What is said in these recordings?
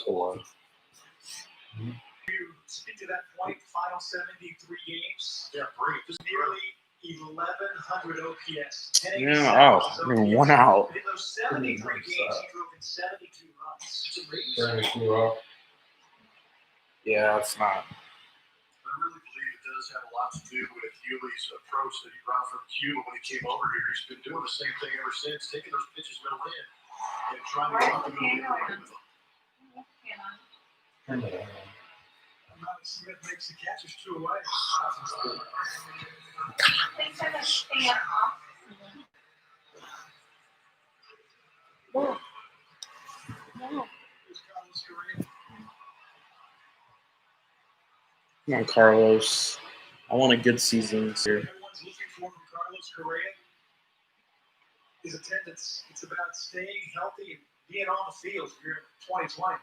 Or Speak to that point, final 73 games. Yeah, great. Just nearly 1,100 OPS. yeah, one out. In those 73 games, he drove in 72 runs. It's amazing. Yeah, it's not. I really believe it does have a lot to do with Yuli's approach that he brought from Cuba when he came over here. He's been doing the same thing ever since, taking those pitches middle in and trying to get up the middle with them. Smith makes the catches 2 away. No. Come on, Carlos. I want a good season this year. Everyone's looking for from Carlos Correa. His attendance, it's about staying healthy and being on the field here in 2020.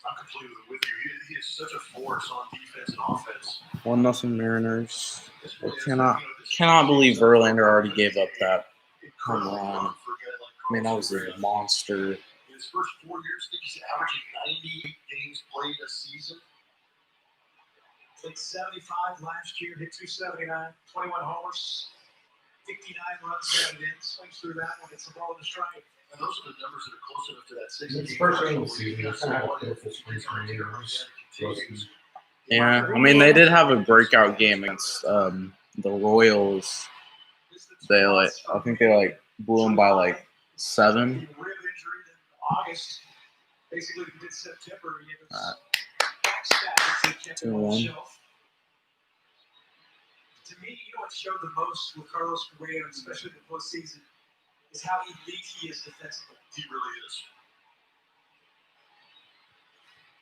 I'm completely with you. He is such a force on defense and offense. 1-0 Mariners. I cannot believe Verlander already gave up that home run. I mean, that was a monster. In his first 4 years, I think he's averaging 98 games played a season. Played 75 last year, hit 279, 21 homers, 59 runs batted in. Swings through that one, hits the ball in the strike. And those are the numbers that are close enough to that 60. It's first game of the season. It's kind of a spring training. Yeah, I mean, they did have a breakout game against the Royals. I think they blew them by 7. Rib injury in August, basically mid-September. He was back stat, 2-1. To me, what showed the most with Carlos Correa, especially in the postseason, is how elite he is defensively. He really is.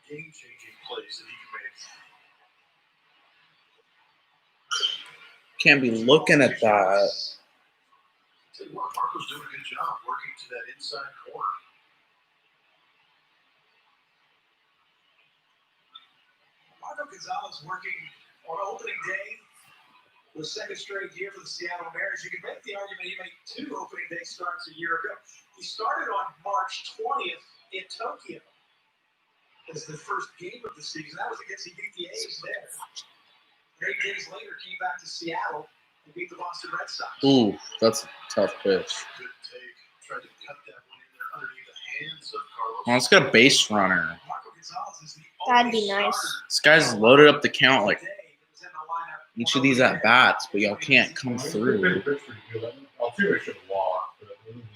Game-changing plays that he can make. Can't be looking at that. Tell you what, Marco's doing a good job working to that inside corner. Marco Gonzalez working on opening day for the second straight year for the Seattle Mariners. You can make the argument he made 2 opening day starts a year ago. He started on March 20th in Tokyo as the first game of the season. That was against the A's there. 8 days later, came back to Seattle and beat the Boston Red Sox. Ooh, that's a tough pitch. Good take. Tried to cut that one in there underneath the hands of Carlos. Well, let's get a base runner. Marco Gonzalez is the That'd only be nice. starter This guy's loaded up the count today that was in the lineup each of these at bats, but y'all can't come through. I'll see if I should walk, but other than that,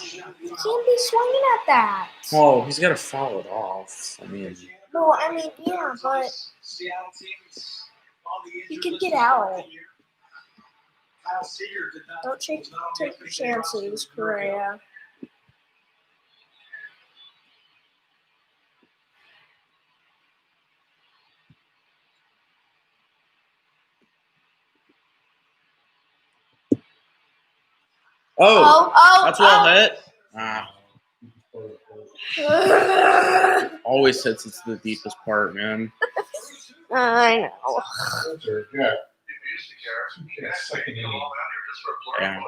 You can't be swinging at that. Well, he's got to foul it off. I mean, No, I mean, yeah, but Seattle teams on the he injured could list get to start out. the year. Kyle Seager did not. Don't take your chances, Correa. that's well hit. Always hits it's the deepest part, man. I know. yeah. Yeah, second inning. Yeah.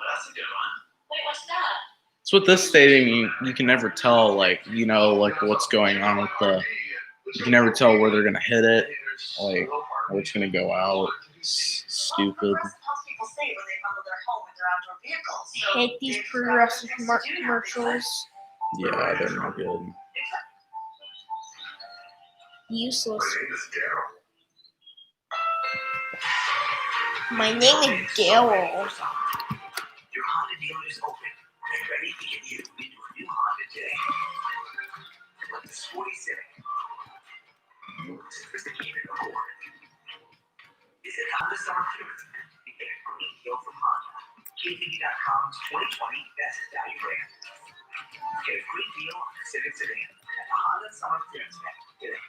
That's a good one. Wait, what's that? It's with this stadium, you can never tell, what's going on with the. You can never tell where they're gonna hit it, or it's gonna go out. It's stupid. I hate these progressive commercials. Yeah, they're not good. Useless. My name is Gail. Your Honda dealer is open and ready to get you into a new Honda today. Like the sporty Civic. Sophisticated Accord. Visit Honda Summer Clearance and get a great deal from Honda. KTV.com's 2020 Best Value Brand. Get a great deal on the Civic Sedan at the Honda Summer Clearance Event today.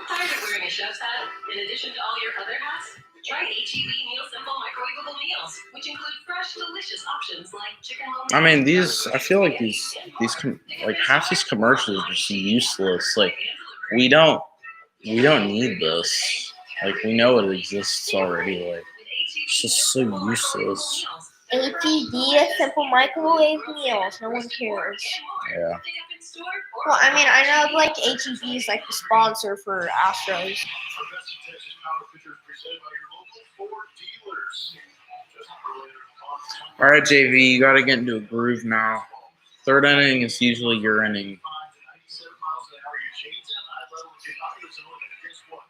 Tired of wearing a chef's hat? In addition to all your other hats? Try HEB Meal Simple Microwavable Meals, which include fresh, delicious options like chicken I mean, I feel like these half these commercials are just useless. We don't need this. We know it exists already. It's just so useless. HED, a simple microwave meals. No one cares. Yeah. Well, I mean, I know like HED is like the sponsor for Astros. Our best in Texas power pitchers presented by your local Ford dealers. Just earlier in the All right, JV, you got to get into a groove now. Third inning is usually your inning. 97 miles an hour, you change that high level, get out of the zone, and guess what?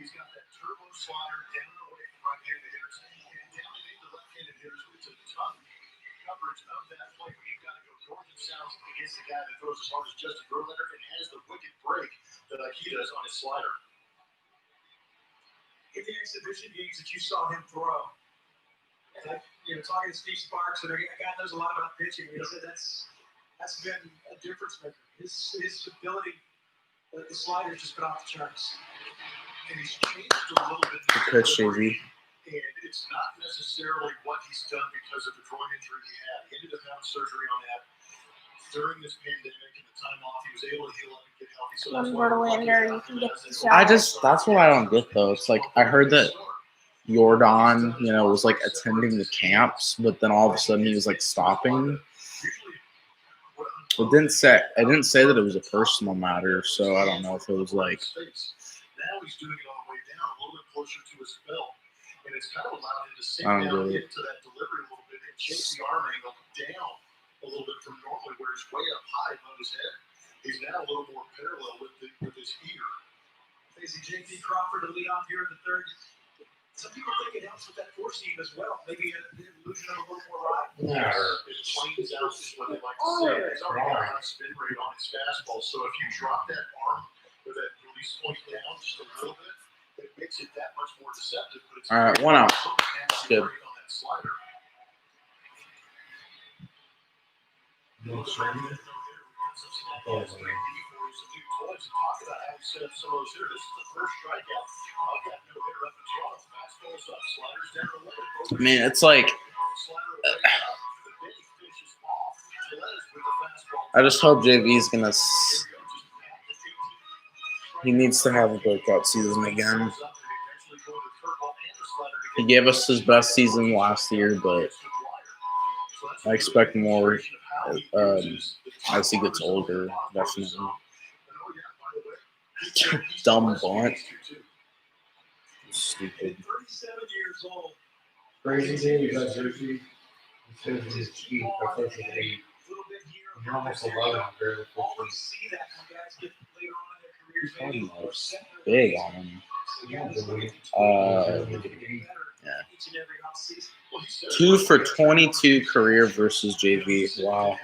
He's got that turbo slider down and away from right-handed hitters and down and into left-handed hitters. It's a tough coverage of that play, but you've got to go north and south against the guy that throws as hard as Justin Verlander and has the wicked break that he does on his slider. In the exhibition games that you saw him throw, talking to Steve Sparks, and a guy knows a lot about pitching. He said that's been a difference maker. His ability, the slider's just been off the charts. And he's changed a little bit. Good pitch, JV. And it's not necessarily what he's done because of the groin injury he had. He ended up having surgery on that during this pandemic and the time off. He was able to heal up and get healthy. So that's why Verlander, you can get this out. That's what I don't get though. It's like I heard that Jordan, was like attending the camps, but then all of a sudden he was like stopping. It didn't say that it was a personal matter, so I don't know if it was like. Now he's doing it on the way down, a little bit closer to his belt, and it's kind of allowed him to sink I don't down get it. into that delivery a little bit and change the arm angle down a little bit from normally where he's way up high above his head. He's now a little more parallel with his ear. Facing J.P. Crawford to lead off here in the third. Some people think it helps with that four seam as well. Maybe the illusion of a little more ride. Yeah. It planes out is what they like to say. He's already got a high spin rate on his fastball, so if you drop that arm with that release point down just a little bit, it makes it that much more deceptive. But it's All right, 1 out. Good. on that slider. No training. I mean, it's like I just hope JV's gonna. He needs to have a breakout season again. He gave us his best season last year, but I expect more as he gets older. Definitely. Dumb bunt. Stupid. 37 years old. Crazy thing is that jersey. It says his feet. That's like an 8. You're almost 11. Barely 15. Always see that when guys get later on in their careers. Probably looks big on him. Yeah. 2 for 22 career versus JV. Wow.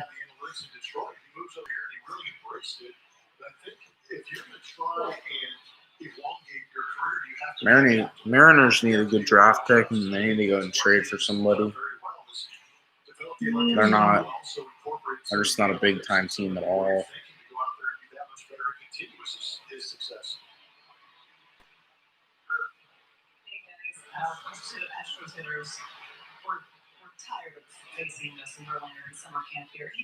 Mariners need a good draft pick, and they need to go and trade for somebody. They're not. They're just not a big time team at all. Most of the Astros hitters were tired of facing Justin Verlander in summer camp here. He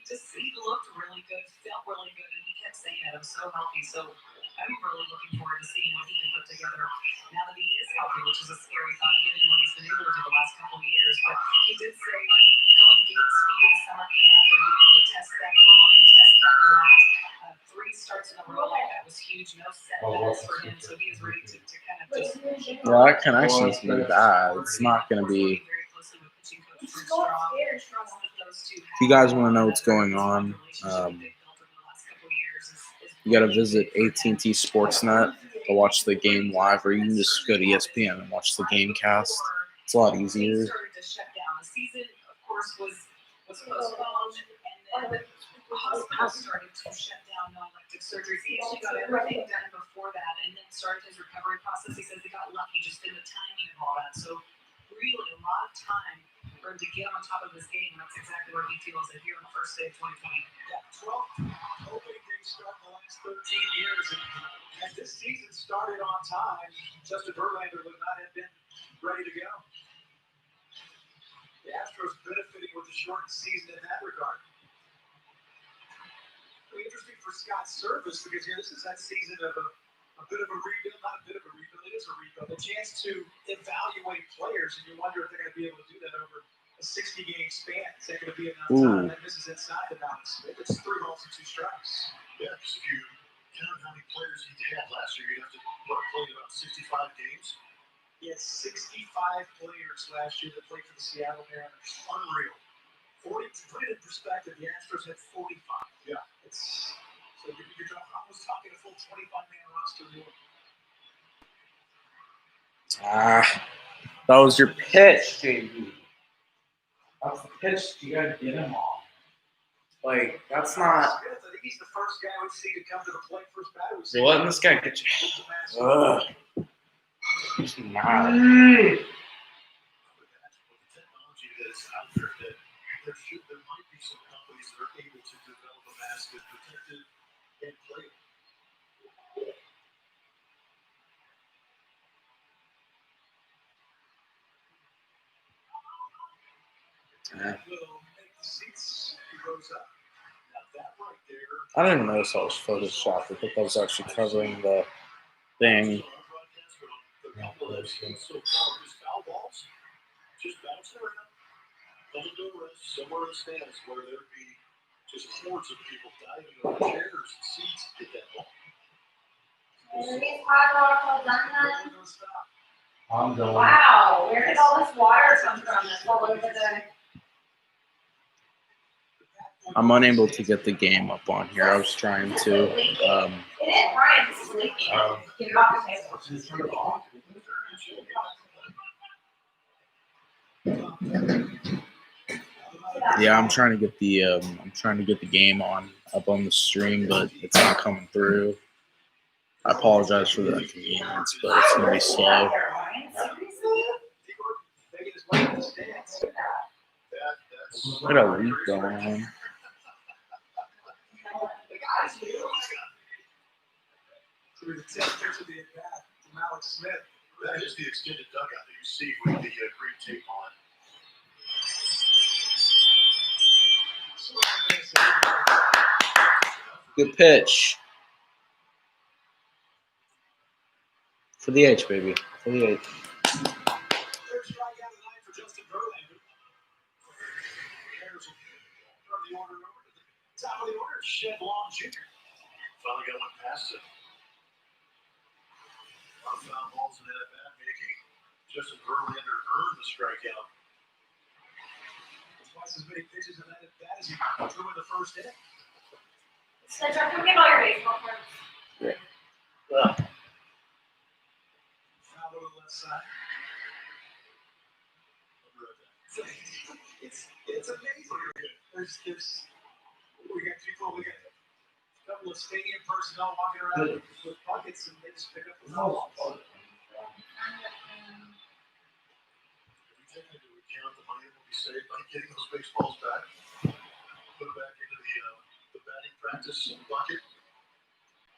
looked really good, felt really good, and he kept saying it. I'm so healthy. So I'm really looking forward to seeing what he can put together now that he is healthy, which is a scary thought given what he's been able to do the last couple of years. But he did say going game speed in summer camp and being able to test that groin, test that lat. 3 starts in a row like that was huge. No setbacks for him, so he is ready to kind of just. Well, that connection's been bad. It's not going to be. If you guys want to know what's going on, you got to visit AT&T Sportsnet to watch the game live, or you can just go to ESPN and watch the game cast. It's a lot easier. The season, of course, was postponed, and then the hospital started to shut down non-elective surgeries. He actually got everything done before that, and then started his recovery process. He says he got lucky just in the timing of all that. So really a lot of time for him to get on top of his game. That's exactly where he feels it here on the first day of 2020. Yeah, 12th opening day start in the last 13 years. And this season started on time. Justin Verlander would not have been ready to go. The Astros benefiting with a shortened season in that regard. Really interesting for Scott Service because this is that season of a bit of a rebuild, not a bit of a rebuild, it is a rebuild, a chance to evaluate players, and you wonder if they're going to be able to do that over a 60-game span. Is that going to be enough time? And this is inside the balance. It's 3 balls and 2 strikes. Yeah, because if you count how many players he had last year, you'd have to play about 65 games. He had 65 players last year that played for the Seattle Mariners. Unreal. 40. To put it in perspective, the Astros had 45. Yeah. So you're almost talking a full 25-man roster. That was your pitch, JB. That's the pitch. You gotta get him off. Like, that's not. Smith, I think he's the first guy we've seen to come to the plate first batter. You're letting this guy get you. Ugh. He's not. With the technology that's out there, that there might be some companies that are able to develop a mask that's protected and played. Will make the seats. He goes up. Now that right there. I didn't notice I was photoshopped. I think I was actually covering the thing. The couple of those things so far, just foul balls, just bounce around, come into a rest somewhere in the stands where there'd be just hordes of people diving over chairs and seats to get that ball. These hot dogs all done then? No stop. I'm going. Wow, where did all this water come from? That's all over the. I'm unable to get the game up on here. I was trying to. It is Brian, this is leaking. Get it off the table. Yeah, I'm trying to get the game up on the stream, but it's not coming through. I apologize for the inconvenience, but it's gonna be slow. I got a leak going on. Through the 10 pitch of the at-bat from Alex Smith. That is the extended dugout that you see with the green tape on it. Good pitch. For the H, baby. For the H. Third strikeout tonight for Justin Verlander. Mariners will turn the order over to the top of the order, Shed Long Jr. Finally got one past it. A lot of foul balls in that at-bat, making Justin Verlander earn the strikeout. Twice as many pitches in that at-bat as he threw in the first inning. So, John, come get all your baseball cards. Foul to the left side. It's amazing. There's we got people, we got a couple of stadium personnel walking around with buckets and they just pick up the ball. If we take into account the money that will be saved by getting those baseballs back, put it back into the batting practice bucket.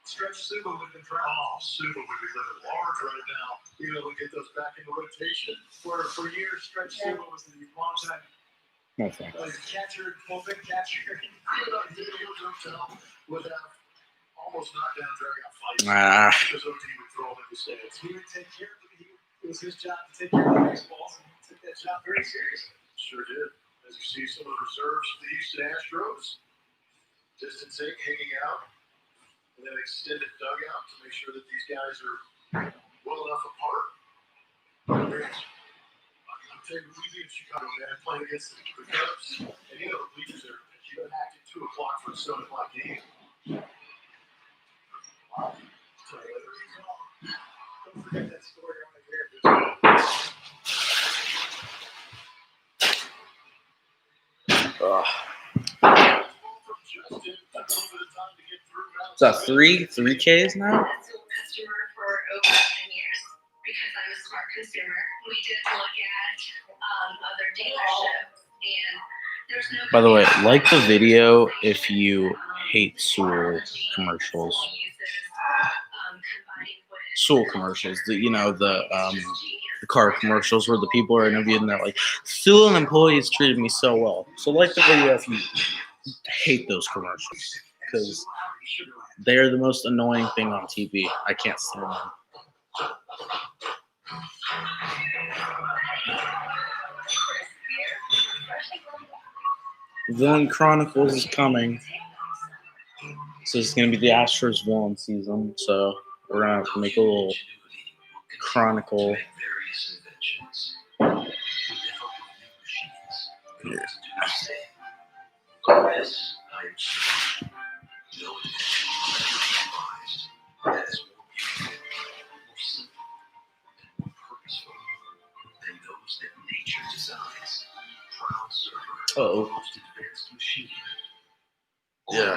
Stretch Suba would have been trying. Oh, Suba would be living large right now. You know, we get those back into rotation. For years, Stretch Suba was the longtime No thanks. catcher, bullpen catcher. Would have almost knocked down drag-out fights. Because OT would throw him in the stands. He would take care of it. It was his job to take care of the baseballs, and he took that job very seriously. Sure did. As you see some of the reserves for the Houston Astros, distancing, hanging out, and then extended dugout to make sure that these guys are well enough apart. I'm telling you, we be in Chicago, man, playing against the Cubs, and you know the bleachers are packed at 2 o'clock for a 7 o'clock game. Wow. Don't forget that story on the air. Is that three Ks now? Customer for over 10 years because I'm a smart consumer. We did look at other dealerships, and there's no. By the way, like the video if you hate Sewell commercials. Sewell commercials, the car commercials where the people are interviewed and they're like, Sewell employees treated me so well. So like the video if you hate those commercials, because They're the most annoying thing on TV. I can't stand them. Villain Chronicles is coming. So it's going to be the Astros villain season. So we're going to have to make a little chronicle. Oh. Yeah.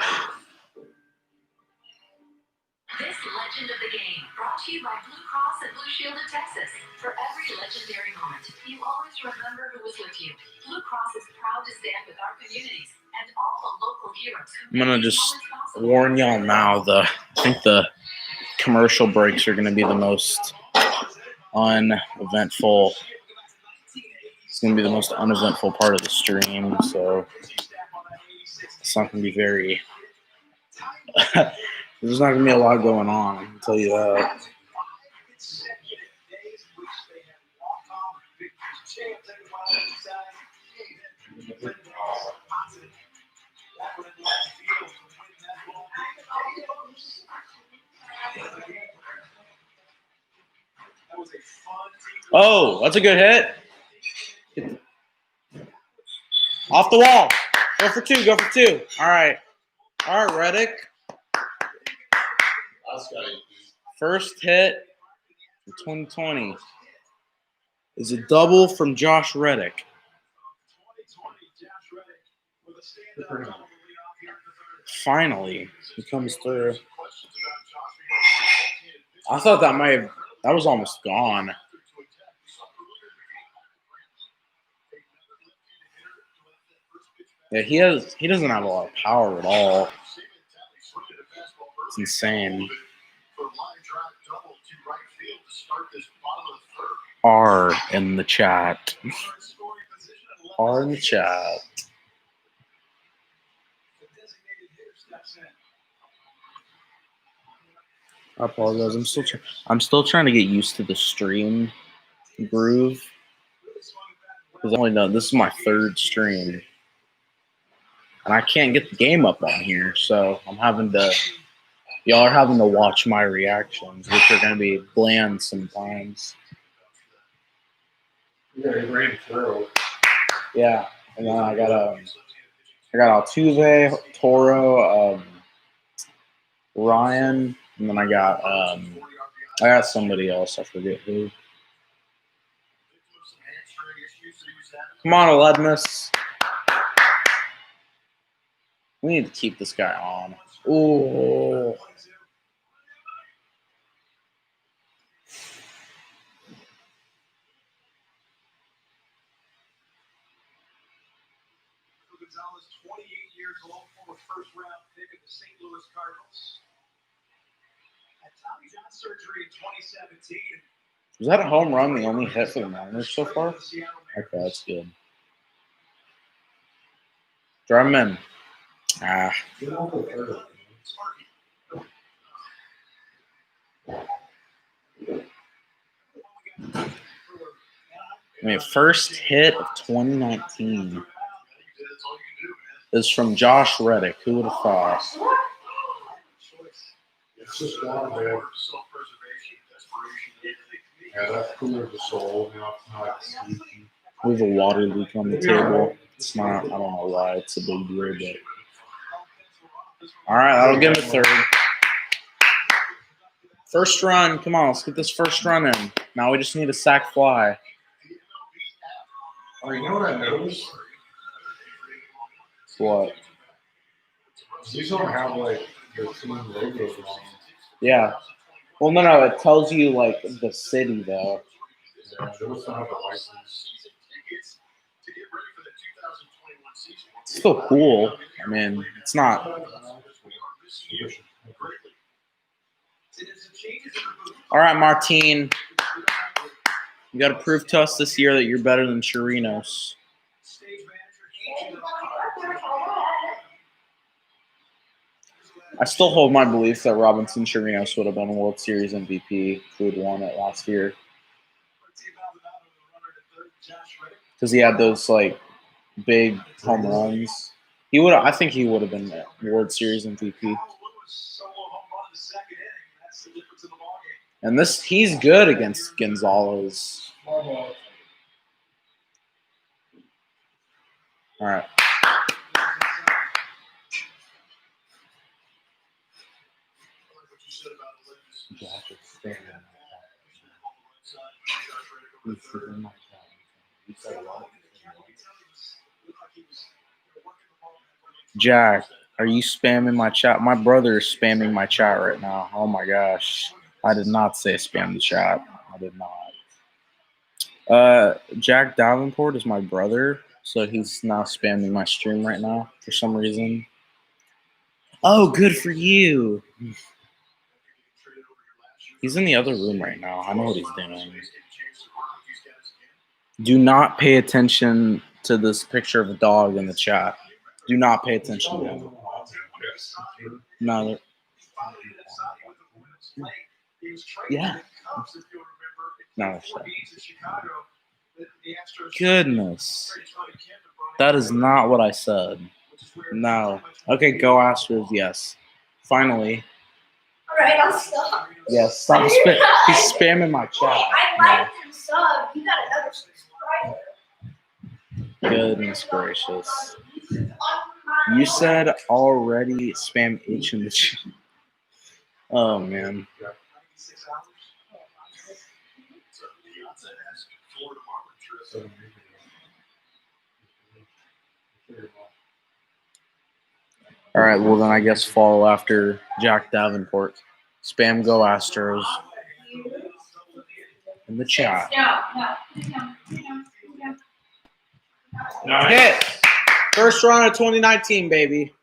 This legend of the game brought to you by Blue Cross and Blue Shield of Texas. For every legendary moment, you always remember who was with you. Blue Cross is proud to stand with our communities and all the local heroes. I'm gonna just warn y'all now. I think the commercial breaks are gonna be the most uneventful. It's gonna be the most uneventful part of the stream. So it's not gonna be very. There's not gonna be a lot going on. I can tell you that. Oh, that's a good hit. Off the wall. Go for two. Go for two. All right. All right, Reddick. First hit for 2020 is a double from Josh Reddick. Finally, he comes through. I thought that was almost gone. Yeah, he doesn't have a lot of power at all. It's insane. R in the chat. R in the chat. I apologize. I'm still trying to get used to the stream groove. Because this is my third stream. And I can't get the game up on here, so y'all are having to watch my reactions, which are gonna be bland sometimes. Yeah, he ran through. Yeah. And then I got Altuve, Toro, Ryan, and then I got somebody else. I forget who. Come on, Aledmus. We need to keep this guy on. Ooh. Gonzalez, 28 years old, former first-round pick of the St. Louis Cardinals. Had Tommy John surgery in 2017. Was that a home run, the only hit for the Mariners so far? Okay, that's good. Drive him in. I mean, first hit of 2019 is from Josh Reddick. Who would have thought? It's just one, man. Yeah, that cooler the soul. Now it's not sleepy. We have a water leak on the table. It's not. I don't know why. It's a big deal, but all right, that'll give him a third. First run. Come on, let's get this first run in. Now we just need a sac fly. Oh, you know what I noticed? What? These don't have like the team logos on them. Yeah. Well, no. It tells you like the city though. Yeah, they must not have a license. It's still cool. I mean, it's not. All right, Martine. You got to prove to us this year that you're better than Chirinos. I still hold my belief that Robinson Chirinos would have been a World Series MVP if we had won it last year. Because he had those like big home runs. He would. I think he would have been the World Series MVP. And he's good against Gonzalez. All right. Jack, are you spamming my chat? My brother is spamming my chat right now. Oh my gosh. I did not say spam the chat. I did not. Jack Davenport is my brother, so he's now spamming my stream right now for some reason. Oh, good for you. He's in the other room right now. I know what he's doing. Do not pay attention to this picture of a dog in the chat. Do not pay attention to him. No. Yeah. No. Goodness. That is not what I said. No. Okay, go Astros, yes. Finally. Alright, I'll stop. Yes, stop he's spamming my chat. I liked and sub. You got another subscriber. Goodness gracious. You said already spam H in the chat. Oh, man. All right, well, then I guess follow after Jack Davenport. Spam Go Astros in the chat. Hit! First round of 2019, baby.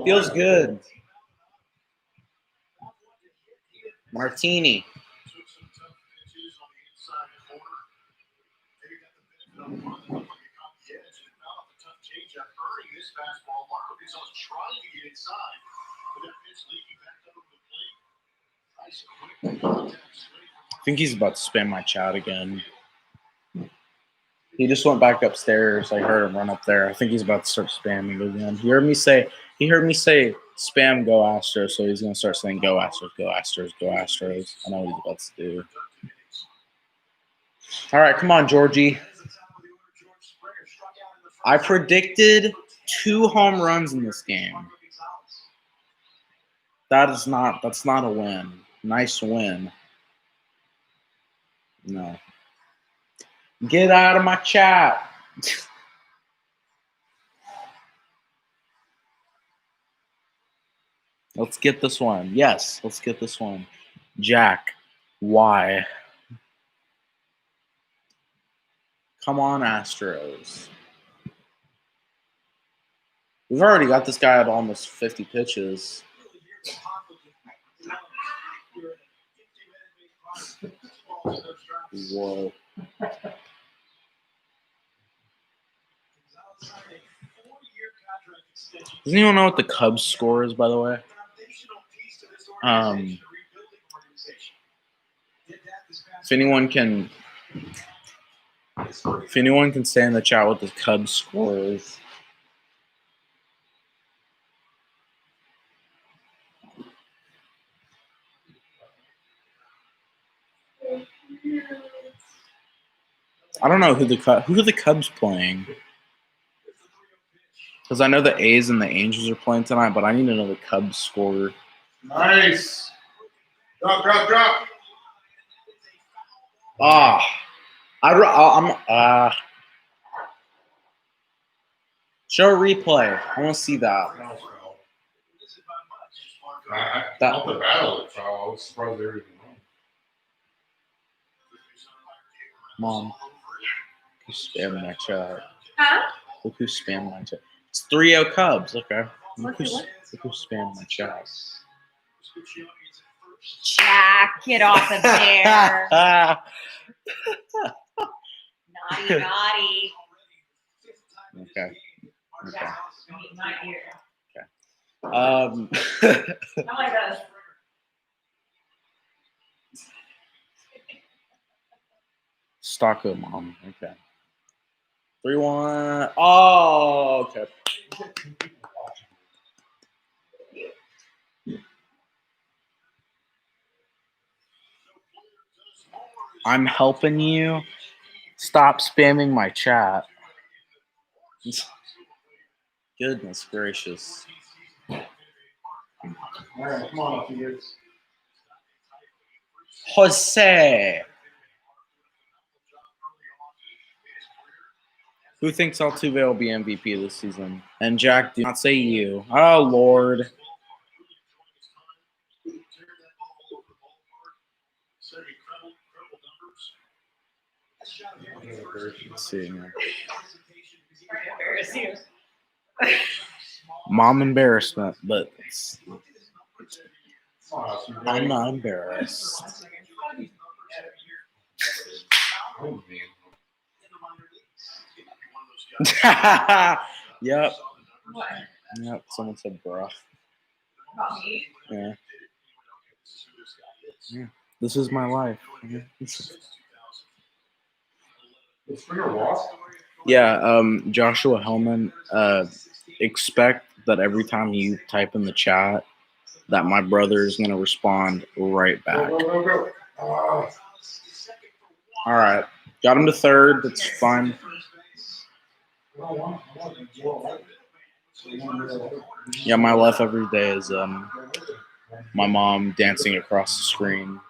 Feels good. Martini. I think he's about to spam my chat again. He just went back upstairs. I heard him run up there. I think he's about to start spamming again. He heard me say spam Go Astros, so he's gonna start saying Go Astros, Go Astros, Go Astros. I know what he's about to do. All right, come on, Georgie. I predicted 2 home runs in this game. That's not a win. Nice win. No. Get out of my chat. Let's get this one. Yes, let's get this one. Jack, why? Come on, Astros. We've already got this guy at almost 50 pitches. Whoa. Does anyone know what the Cubs score is, by the way? If anyone can say in the chat what the Cubs score is. I don't know who are the Cubs playing. Because I know the A's and the Angels are playing tonight, but I need to know the Cubs score. Nice. Drop. Show a replay. I want to see that. Not the battle. I was surprised they were even wrong. Mom, who's spamming my chat? Huh? Look who's spamming my chat. It's 3-0 Cubs. Okay. Look who's spamming my chat. Jack, get off of there. Naughty. Okay. Okay. Oh my gosh. Stocko mom. Okay. 3-1. Oh, okay. I'm helping you. Stop spamming my chat. Goodness gracious. All right, come on, kids. Jose. Who thinks Altuve will be MVP this season? And Jack, do not say you. Oh, Lord. Let's see. Embarrass you. Mom embarrassment, but Come on, you I'm ready? not embarrassed. Oh, man. Yep. What? Yep. Someone said bruh. About me? Yeah. This is my life. It's for your walk. Yeah, Joshua Hellman, expect that every time you type in the chat that my brother is going to respond right Go, back. go, go, go. Oh, All right. Got him to third. That's fine. I want Yeah, my life every day is my mom dancing across the screen.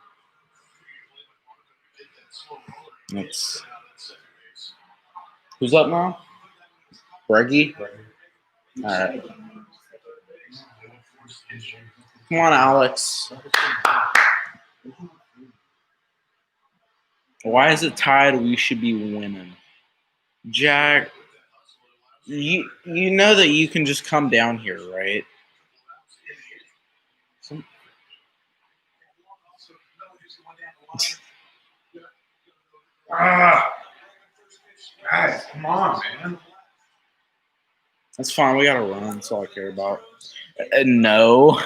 It's who's up now? Breggy? All right. Come on, Alex. Why is it tied? We should be winning. Jack, you know that you can just come down here, right? Guys, come on, man. That's fine. We gotta run. That's all I care about. No.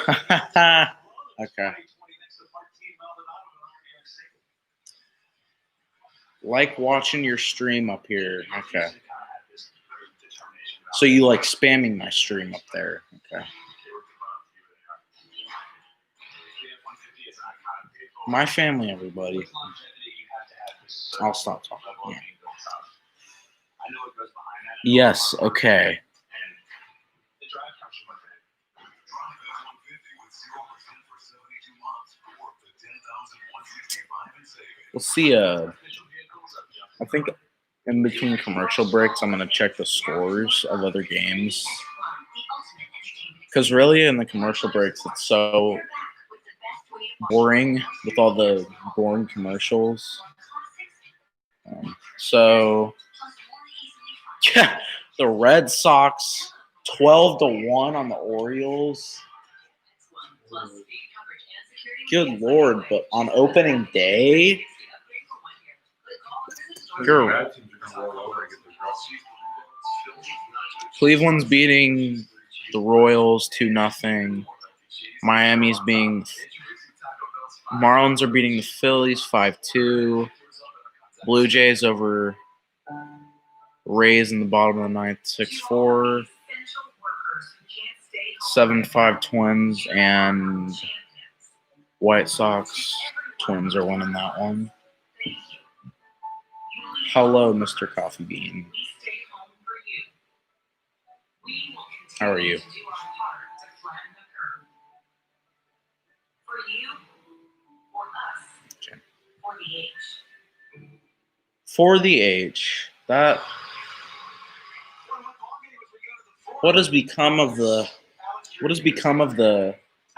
Okay. Like watching your stream up here. Okay. So you like spamming my stream up there. Okay. My family, everybody. I'll stop talking. Yeah. Yes, okay. We'll see. I think in between commercial breaks, I'm gonna check the scores of other games. Because really, in the commercial breaks, it's so boring with all the boring commercials. So, yeah, the Red Sox 12-1 on the Orioles. Good Lord, but on opening day, Cleveland's beating the Royals 2-0. Marlins are beating the Phillies 5-2. Blue Jays over Rays in the bottom of the ninth 6-4. 7-5 Twins and White Sox. Twins are winning that one. Hello, Mr. Coffee Bean. How are you? Okay. For the H. That. What has become of the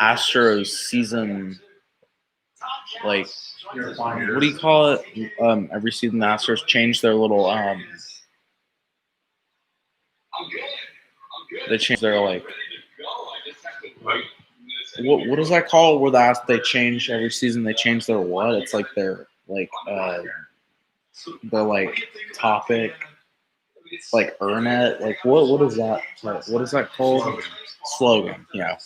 Astros season? Like, what do you call it? Every season the Astros change their little they change their like what does that call where they change every season they change their what? It's like their like topic. like earn it. Like what is that? Like, what is that called? Slogan. Yeah.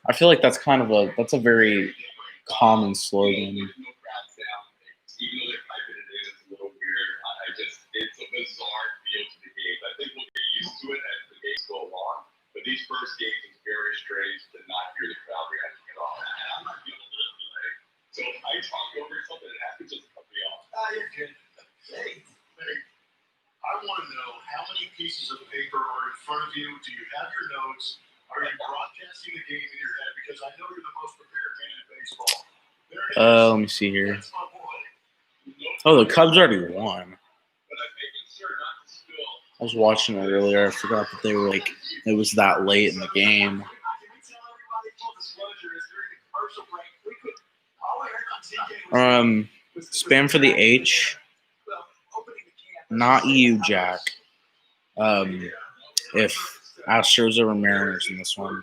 I feel like that's kind of a very common slogan. These first games is very strange to not hear the crowd reacting at all. And I'm not feeling a little delay. So if I talk over something, it has to just cut me off. You're good. Hey, I want to know how many pieces of paper are in front of you. Do you have your notes? Are you broadcasting the game in your head? Because I know you're the most prepared man in baseball. Let me see here. Oh, the Cubs already won. I was watching it earlier. I forgot that they were like, it was that late in the game. Spam for the H. Not you, Jack. If Astros over Mariners in this one.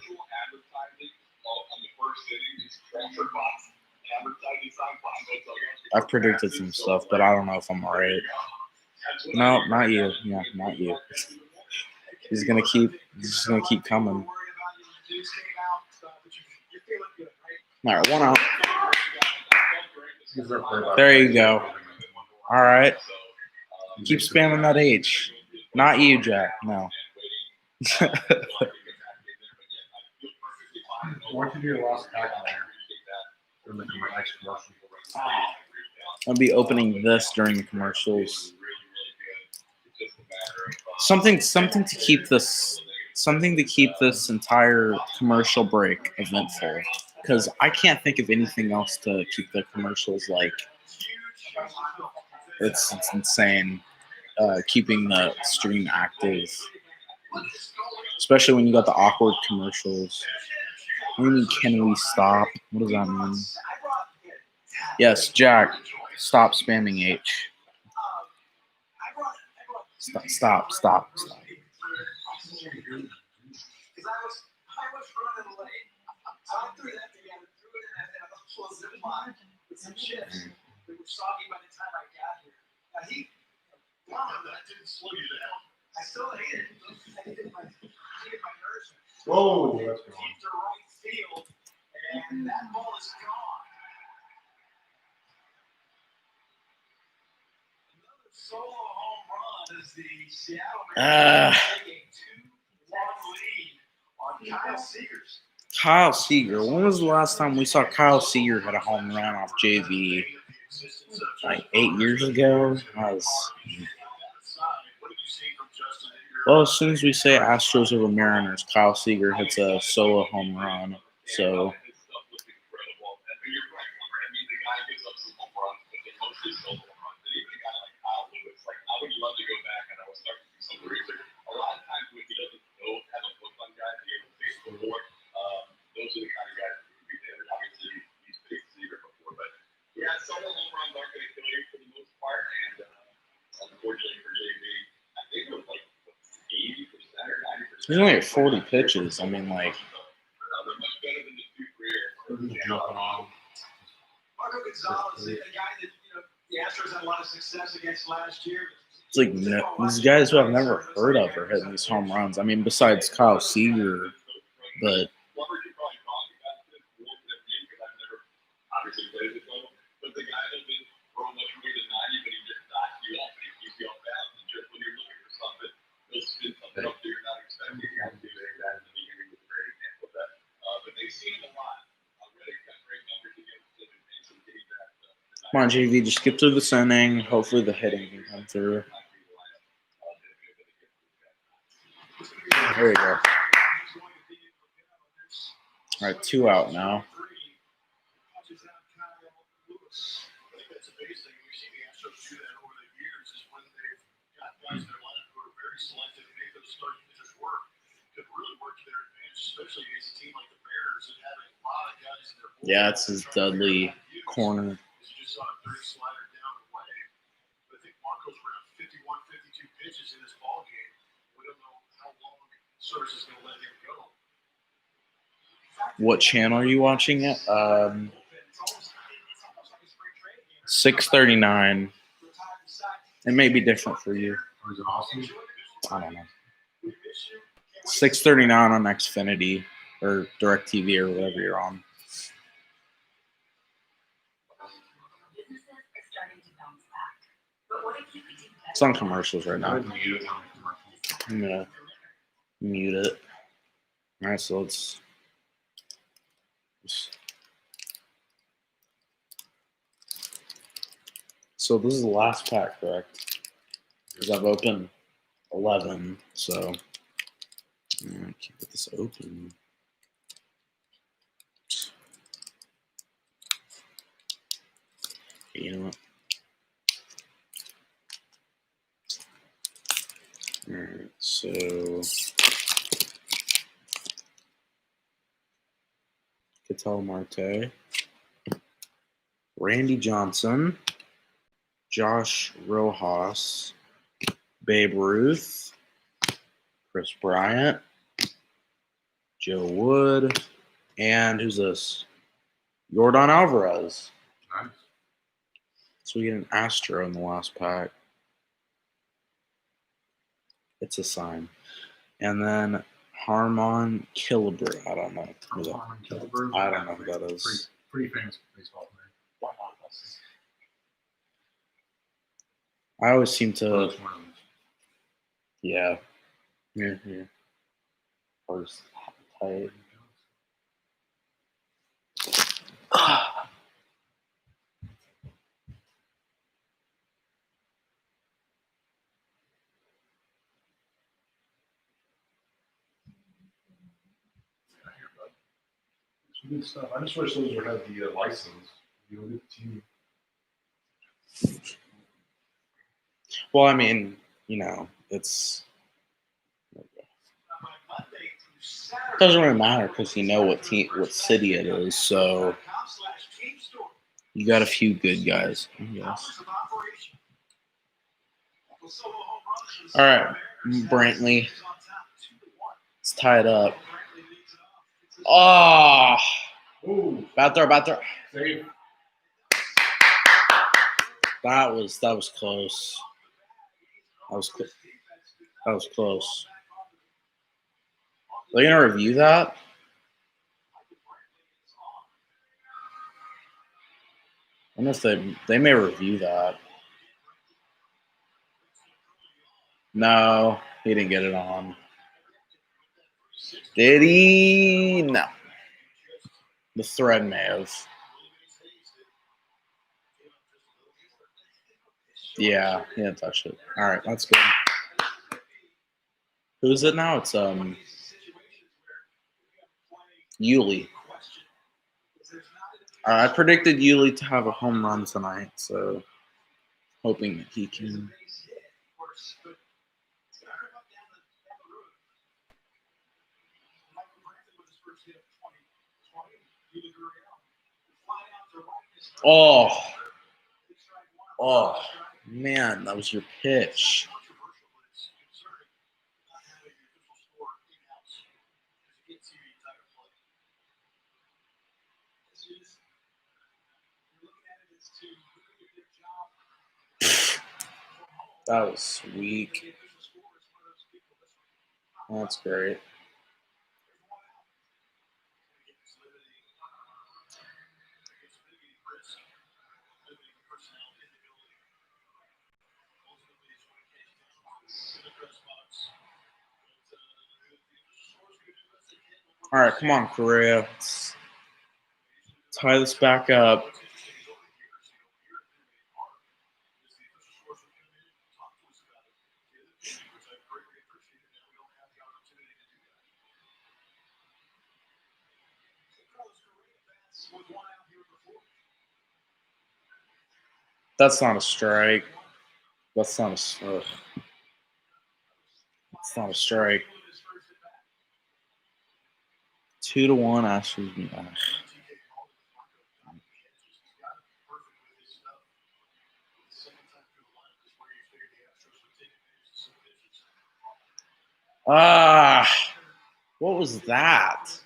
I've predicted some stuff, but I don't know if I'm right. No, not you. Yeah, not you. He's gonna keep coming. All right, one out. There you go. All right. Keep spamming that H. Not you, Jack. No. What should be your last pack on there? I'll be opening this during the commercials. Something to keep this entire commercial break eventful, because I can't think of anything else to keep the commercials like. It's insane. Keeping the stream active, especially when you got the awkward commercials. What do you mean, can we stop? What does that mean? Yes, Jack, stop spamming H. Stop. Because I was running late. So I threw that together, threw it in a little zip line with some chips. They were soggy by the time I got here. Now that didn't slow you down. I still ate it. I needed my nourishment. Whoa, that's Deep to right field, and that ball is gone. Another solo home run as the Seattle Mariners take a 2-1 lead on Kyle Seegers. Kyle Seager. When was the last time we saw Kyle Seager hit a home run off JV? Like 8 years ago? Well, as soon as we say Astros over Mariners, Kyle Seager hits a solo home run. So. Those are the kind of guys that would be there. Obviously, he's faced Seager before, but yeah, solo home runs aren't going to kill you for the most part. And unfortunately for JB, I think it was like 80% or 90%. He's only at 40 pitches. I mean, like. They're much better than the two careers. jumping on. Marco Gonzalez, a guy that the Astros had a lot of success against last year. It's like these guys who I've never heard of are hitting these home runs. I mean, besides Kyle Seager, but. Obviously plays it though, but the guy doesn't throw much more than 90, but he just knocks you off and he keeps you off balance. And just when you're looking for something, he'll spin something up that you're not expecting. Obviously, that in the beginning was a great example of that. But they've seen him a lot. Already got great numbers against him and some getting that. Come on, JV, just get through this inning. Hopefully the hitting can come through. There you go. All right, 2 out now. Yeah, it's his Dudley corner. What channel are you watching it? 639. It may be different for you. Or is it awesome? I don't know. 6:39 on Xfinity or DirecTV or whatever you're on. Businesses are starting to bounce back. But what if you could do better? It's on commercials right I now. would mute it on the commercial. I'm gonna mute it. All right, so let's. So this is the last pack, correct? Because I've opened 11, so I can't get this open. You know what? All right, so Ketel Marte, Randy Johnson, Josh Rojas, Babe Ruth, Chris Bryant, Joe Wood, and who's this? Yordan Alvarez. Nice. So we get an Astro in the last pack. It's a sign. And then Harmon Killebrew. I don't know who that. Harmon Killebrew. I don't know who that is. Pretty famous baseball player. I always seem to. First one of them. Yeah. Here. First tight. Some good stuff. I just wish those would have the license. You know, good team. Well, I mean, you know, it's. It doesn't really matter because you know what city it is. So you got a few good guys. Yes. All right, Brantley. Let's tie it up. Oh, Ooh, about there. save. That was close. That was close. Are they gonna review that? I wonder if they may review that. No, he didn't get it on. Did he? No. The thread may have. Yeah, he didn't touch it. All right, that's good. Who's it now? It's Yuli. I predicted Yuli to have a home run tonight, so hoping that he can. Oh, man, that was your pitch. That was weak. That's great. All right, come on, Correa. Let's tie this back up. That's not a strike. That's not a strike. It's not a strike. 2-1 Astros. What was that?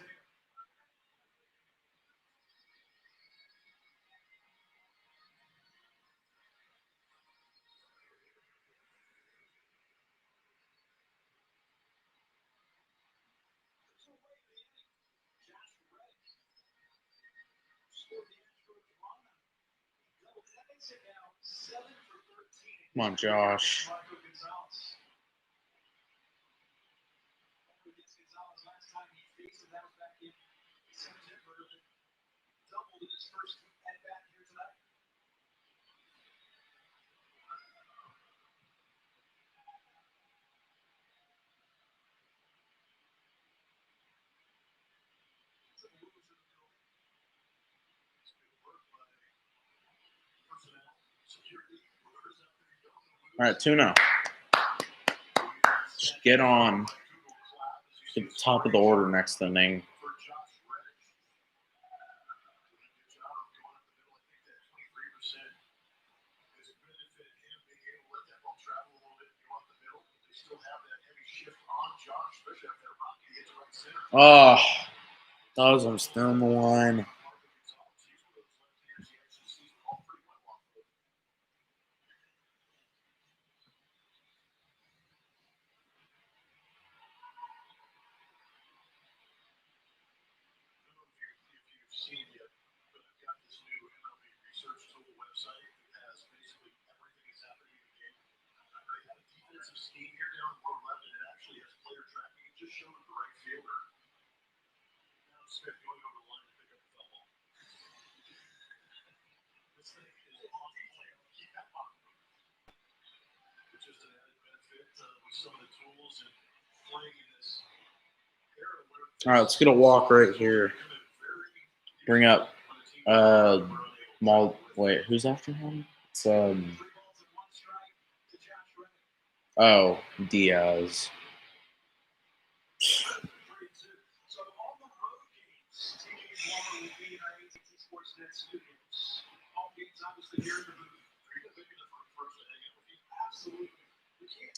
Come on, Josh. All right, 2-0. Just get on the top of the order next inning. Oh, those I'm still in the line. All right, let's get a walk right here. Bring up wait, who's after him? It's Diaz.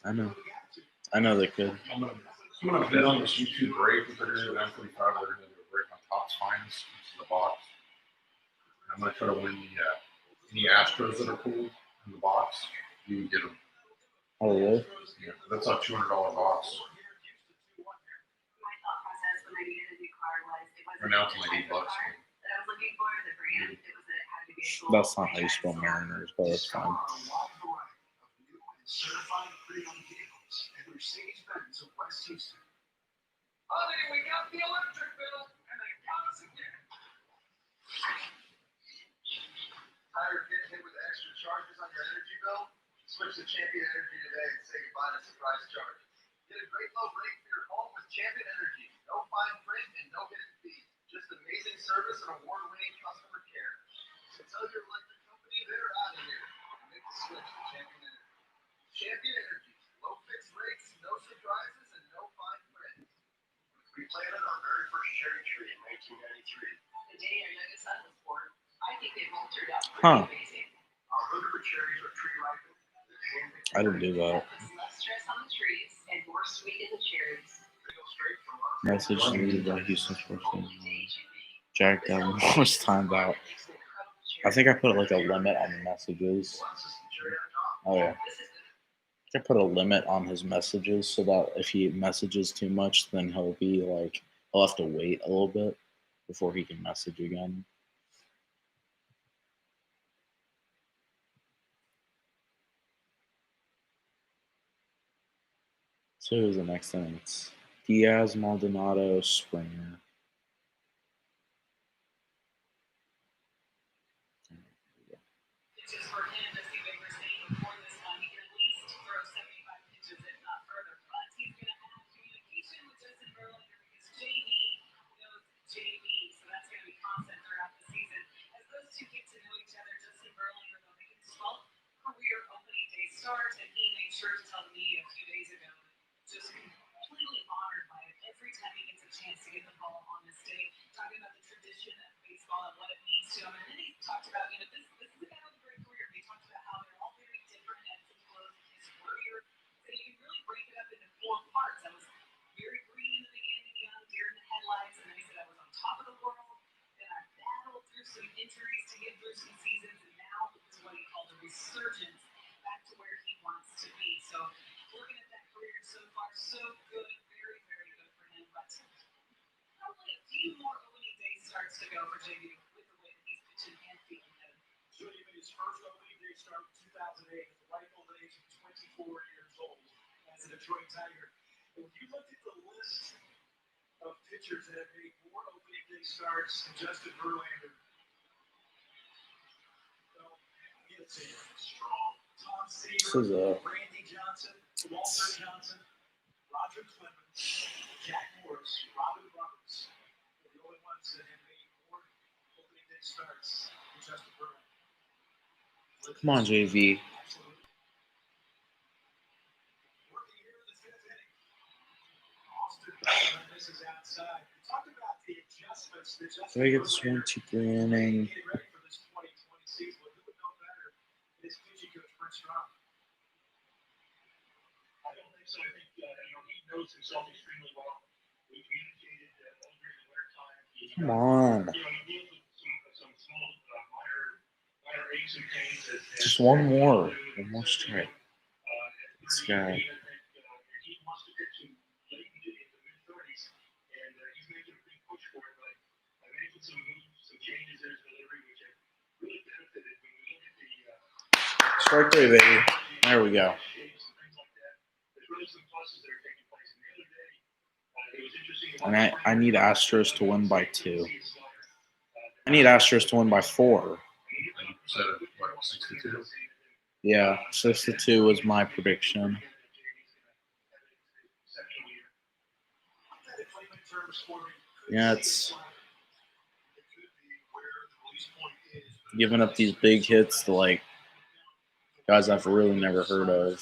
I know they could. I'm gonna bet on this YouTube break if they're gonna do an M45. They're gonna do a break on top spines, which is the box. And I'm gonna try to win the Astros that are pulled in the box. You can get them. Oh, really? Yeah, that's a $200 box. My thought process when I needed a new car was it wasn't Right now it's like $8. that I was looking for, the brand, it was that it had to be a cool That's not how you spell Mariners, but it's fine. Certified pre-owned vehicles at Mercedes-Benz of West Houston. Honey, we got the electric bill, and they got us again. Tired of getting hit with the extra charges on your energy bill? Switch to Champion Energy today and say goodbye to surprise charges. Get a great low rate for your home with Champion Energy. No fine print and no hidden fees. Just amazing service and award-winning customer care. So tell your electric company they're out of here. Make the switch to Champion Energy. Champion Energy. Low fixed rates, no surprises, and no fine print. We planted our very first cherry tree in 1993. The day our youngest son was born, I think they both turned out Huh. pretty amazing. Our Hoover cherries are tree ripened. I didn't do that. There's less stress on the trees and more sweet in the cherries. They go straight from our Message deleted by Houston Sports. Jack Davenport timed out. I think I put like a limit on the messages. Oh yeah. I put a limit on his messages so that if he messages too much, then he'll have to wait a little bit before he can message again. So who's the next thing? It's Diaz, Maldonado, Springer. Pitches for him, as he was saying before this one, he can at least throw 75 pitches, if not further. But he's going to have communication with Justin Verlander because JV knows JV, so that's going to be constant throughout the season. As those two get to know each other, Justin Verlander will make his 12th career opening day start, and he made sure to tell me a few days ago, just completely honored by it every time he gets a chance to get the ball on this day, talking about the tradition of baseball and what it means to him. And then he talked about, this is a guy with a great career. He talked about how they're all very different at the close of his career. So you can really break it up into 4 parts. I was very green in the beginning, young, deer in the headlights, and then he said I was on top of the world. Then I battled through some injuries to get through some seasons, and now this is what he called a resurgence back to where he wants to be. So looking at that career so far, so good, very, very good for him. But probably a few more opening day starts to go for JV with the way that he's first opening day start in 2008, the ripe old age of 24 years old as a Detroit Tiger. And when you look at the list of pitchers that have made more opening day starts than Justin Verlander, it's strong. Tom Seaver, Randy Johnson, Walter Johnson, Roger Clemens, Jack Morris, Robin Roberts are the only ones that have made more opening day starts than Justin Verlander. Come on, JV. Working here in the fifth inning. Austin misses outside. We talked about the adjustments that Justin Did I get this 1, 2, 3 inning? getting ready for this 2020 season. But who would know better than his pitching coach, Brent Strom? I don't think so. I think he knows himself extremely well. We communicated during the winter time. Come on. He deals with some small minor aches and pains. Just one more strike. This guy. He wants to get to late into the mid-30s, and he's making a big push for it. But I made some moves, some changes in his delivery, which have really benefited when we look at the Strike three, baby. There we go. And I need Astros to win by 2. I need Astros to win by 4. So, what, 62? Yeah, 6-2 was my prediction. Yeah, it's giving up these big hits to like guys I've really never heard of.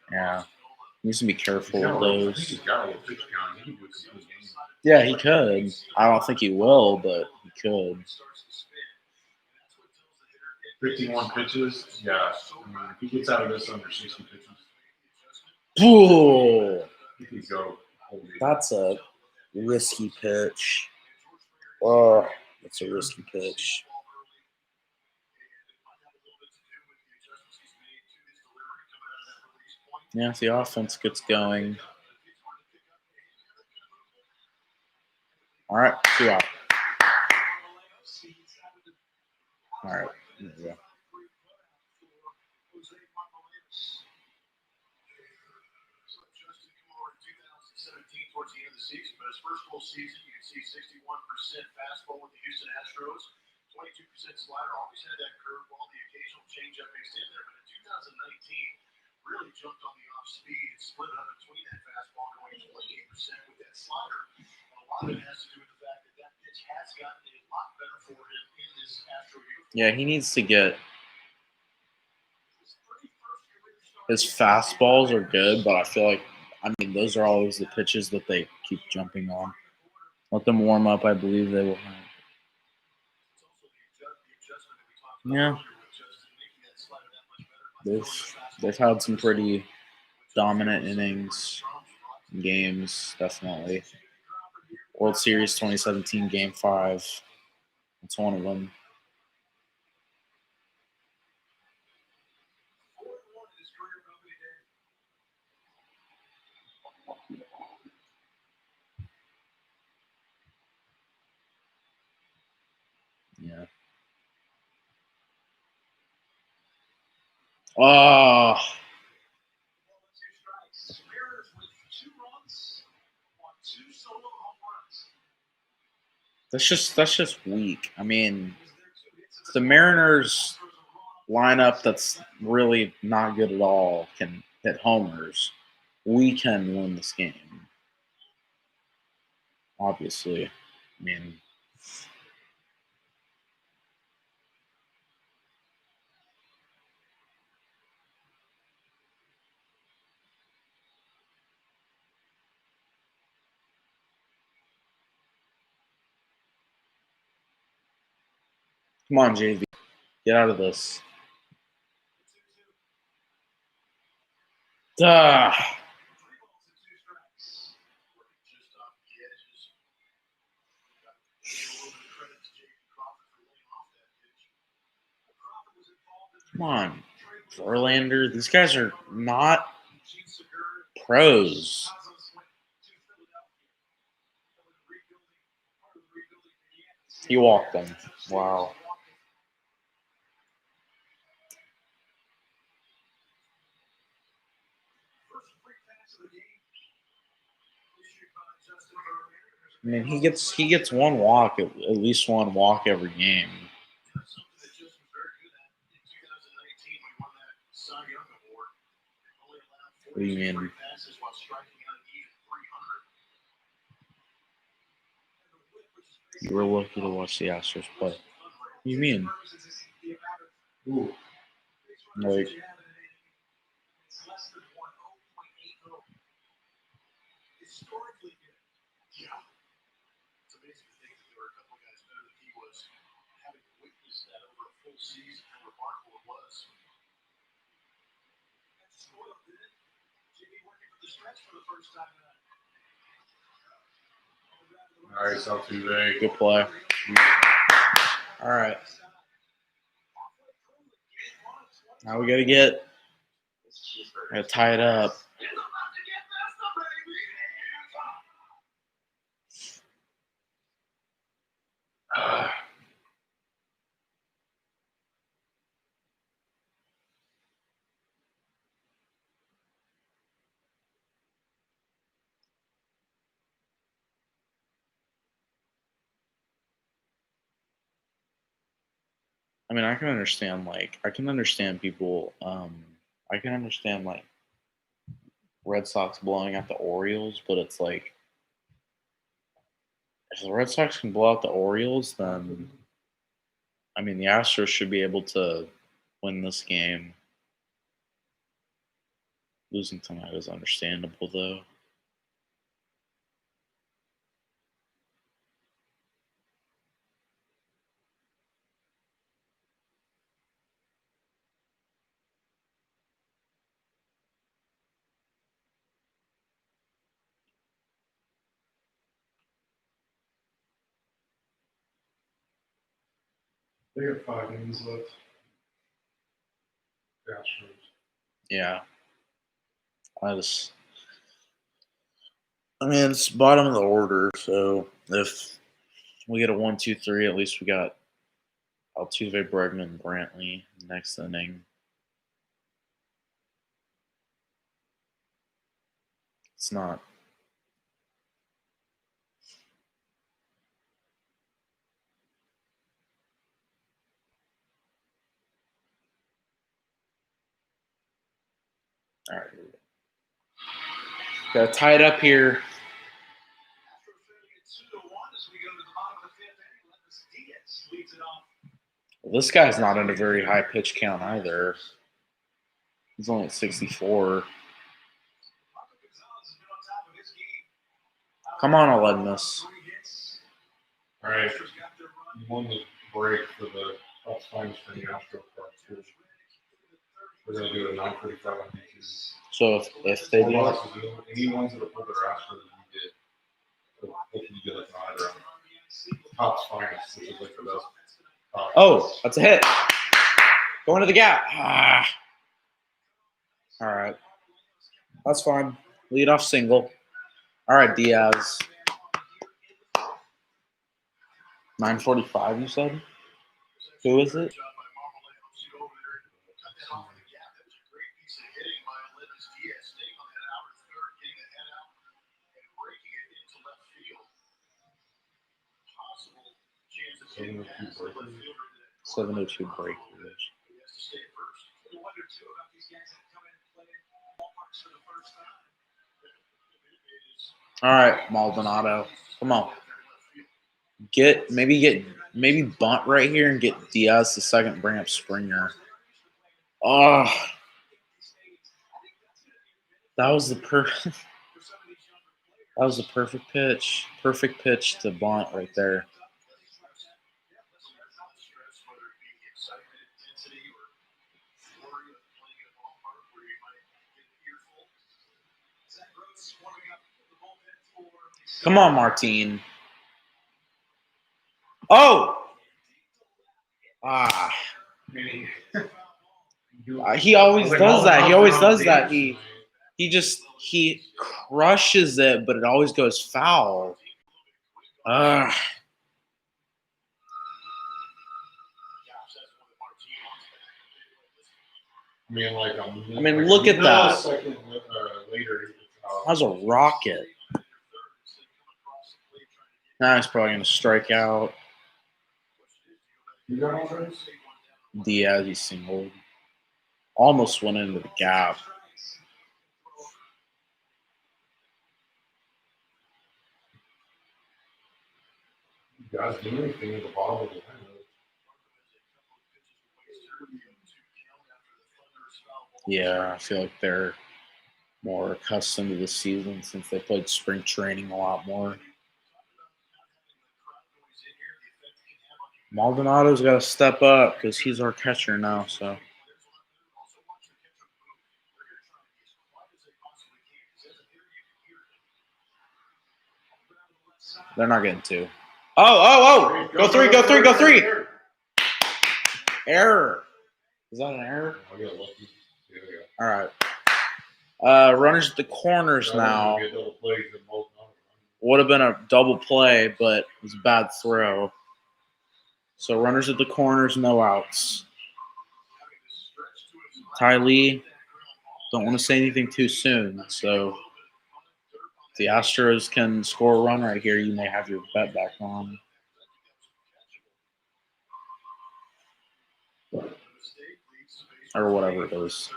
Yeah, needs to be careful with those. Yeah, he could. I don't think he will, but he could. 51 pitches? Yeah. I mean, if he gets out of this under 60 pitches, Ooh, he could go. that's a risky pitch. Oh, that's a risky pitch. Yeah, if the offense gets going. All right, 2 out. All right, there we go. Towards the end of the season, but his first full season, you can see 61% fastball with the Houston Astros, 22% slider, always had that curveball, the occasional changeup mixed in there, but in 2019, really jumped on the off speed and split it up between that fastball, going 28% with that slider. And a lot of it has to do with the fact that that pitch has gotten a lot better for him in this Astro uniform. Yeah, he needs to get his fastballs are good, but I feel like those are always the pitches that they keep jumping on. Let them warm up. I believe they will have. Yeah, they've had some pretty dominant innings, games, definitely. World Series 2017 Game 5. That's one of them. Yeah. Oh. That's just weak. I mean, the Mariners lineup that's really not good at all can hit homers. We can win this game. Obviously. I mean, come on, JV. Get out of this. Duh. Come on, Verlander. These guys are not pros. He walked them. Wow. I mean, he gets one walk at least one walk every game. What do you mean? You were lucky to watch the Astros play. What do you mean? Ooh. Like, Historically good. Yeah. It's amazing to think that there were a couple of guys better than he was. Having witnessed that over a full season, how remarkable it was. That's spoiled, did it? Jimmy working for the stretch for the first time tonight. Nice, Altuve. good play. All right. Now we gotta tie it up. I mean, I can understand people. I can understand like Red Sox blowing out the Orioles, but it's like if the Red Sox can blow out the Orioles, then I mean the Astros should be able to win this game. Losing tonight is understandable, though. They have 5 innings left. The Astros. Yeah, I mean, it's bottom of the order, so if we get a 1-2-3, at least we got Altuve, Bregman, Brantley next inning. It's not. All right. Got to tie it up here. Well, this guy's not in a very high pitch count either. He's only at 64. Come on, Aledmus. All right. You won the break for the top finals for the Astros part too. We're gonna do a 9:45 on YouTube. So if they do, any ones that are for their Astros, we did. So hopefully you get like an either top finals, which is like the best. Oh, that's a hit. Going to the gap. All right. That's fine. Lead off single. All right, Diaz. 9:45, you said? Who is it? Seven oh two breakers. All right, Maldonado. Come on. Maybe bunt right here and get Diaz the second. Bring up Springer. Oh, that was the perfect pitch. Perfect pitch to bunt right there. Come on, Martin. Oh! He always does that. He always does that. He crushes it, but it always goes foul. I mean, like look at that. Second later, That was a rocket. Now he's probably going to strike out. You got all those? Diaz, he's singled. Almost went into the gap. You guys do anything at the bottom of the lineup? Yeah, I feel like they're more accustomed to the season since they played spring training a lot more. Maldonado's got to step up because he's our catcher now. So they're not getting two. Oh! Go three! Error. Is that an error? I got lucky. Yeah. All right. Runners at the corners now. Would have been a double play, but it was a bad throw. So runners at the corners, no outs. Ty Lee, don't want to say anything too soon. So if the Astros can score a run right here, you may have your bet back on. Or whatever it is.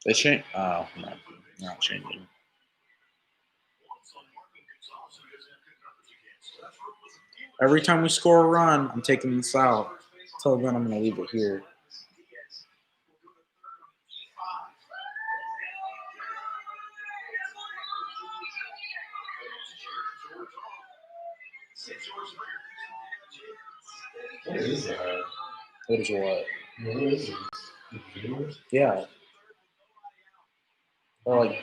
They change. Oh, no, not changing. Every time we score a run, I'm taking this out. Until then, I'm going to leave it here. What is that? What is what? What is it? Yeah. Or like,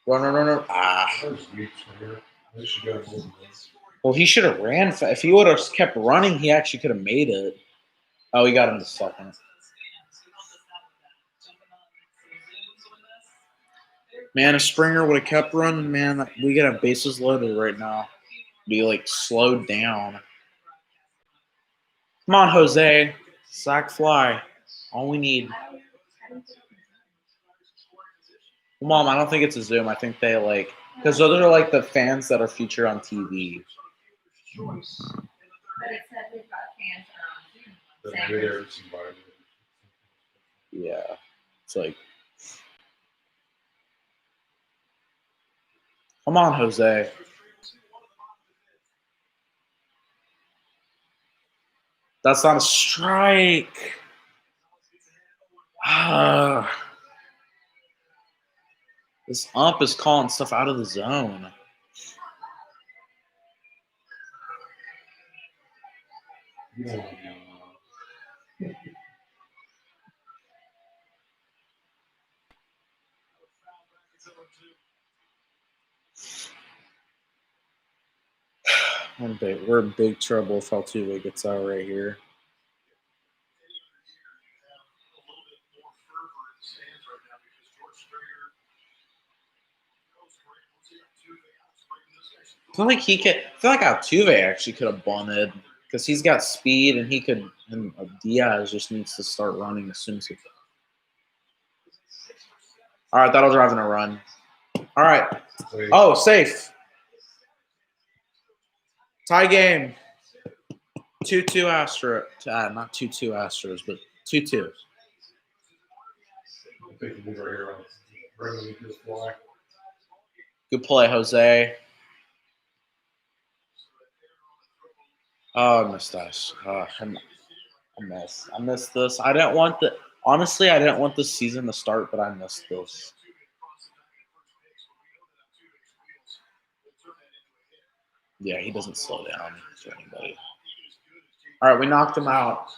run. Well, he should have ran. If he would have kept running, he actually could have made it. Oh, he got him the second. Man, if Springer would have kept running, man, we could have bases loaded right now. Be like slowed down. Come on, Jose. Sack fly. All we need. Well, Mom, I don't think it's a Zoom. I think they like, because those are like the fans that are featured on TV. But it said they've got fans on Zoom. Yeah. It's like, come on, Jose. That's not a strike. This ump is calling stuff out of the zone. We're in big trouble if Altuve gets out right here. I feel like Altuve actually could have bunted because he's got speed and he could. And Diaz just needs to start running as soon as he. All right, that'll drive in a run. All right. Oh, safe. Tie game. 2-2 Astros. Not 2-2 Astros, but 2-2. Good play, Jose. Oh, I missed us. I missed this. I didn't want honestly, I didn't want this season to start, but I missed this. Yeah, he doesn't slow down for anybody. All right, we knocked him out.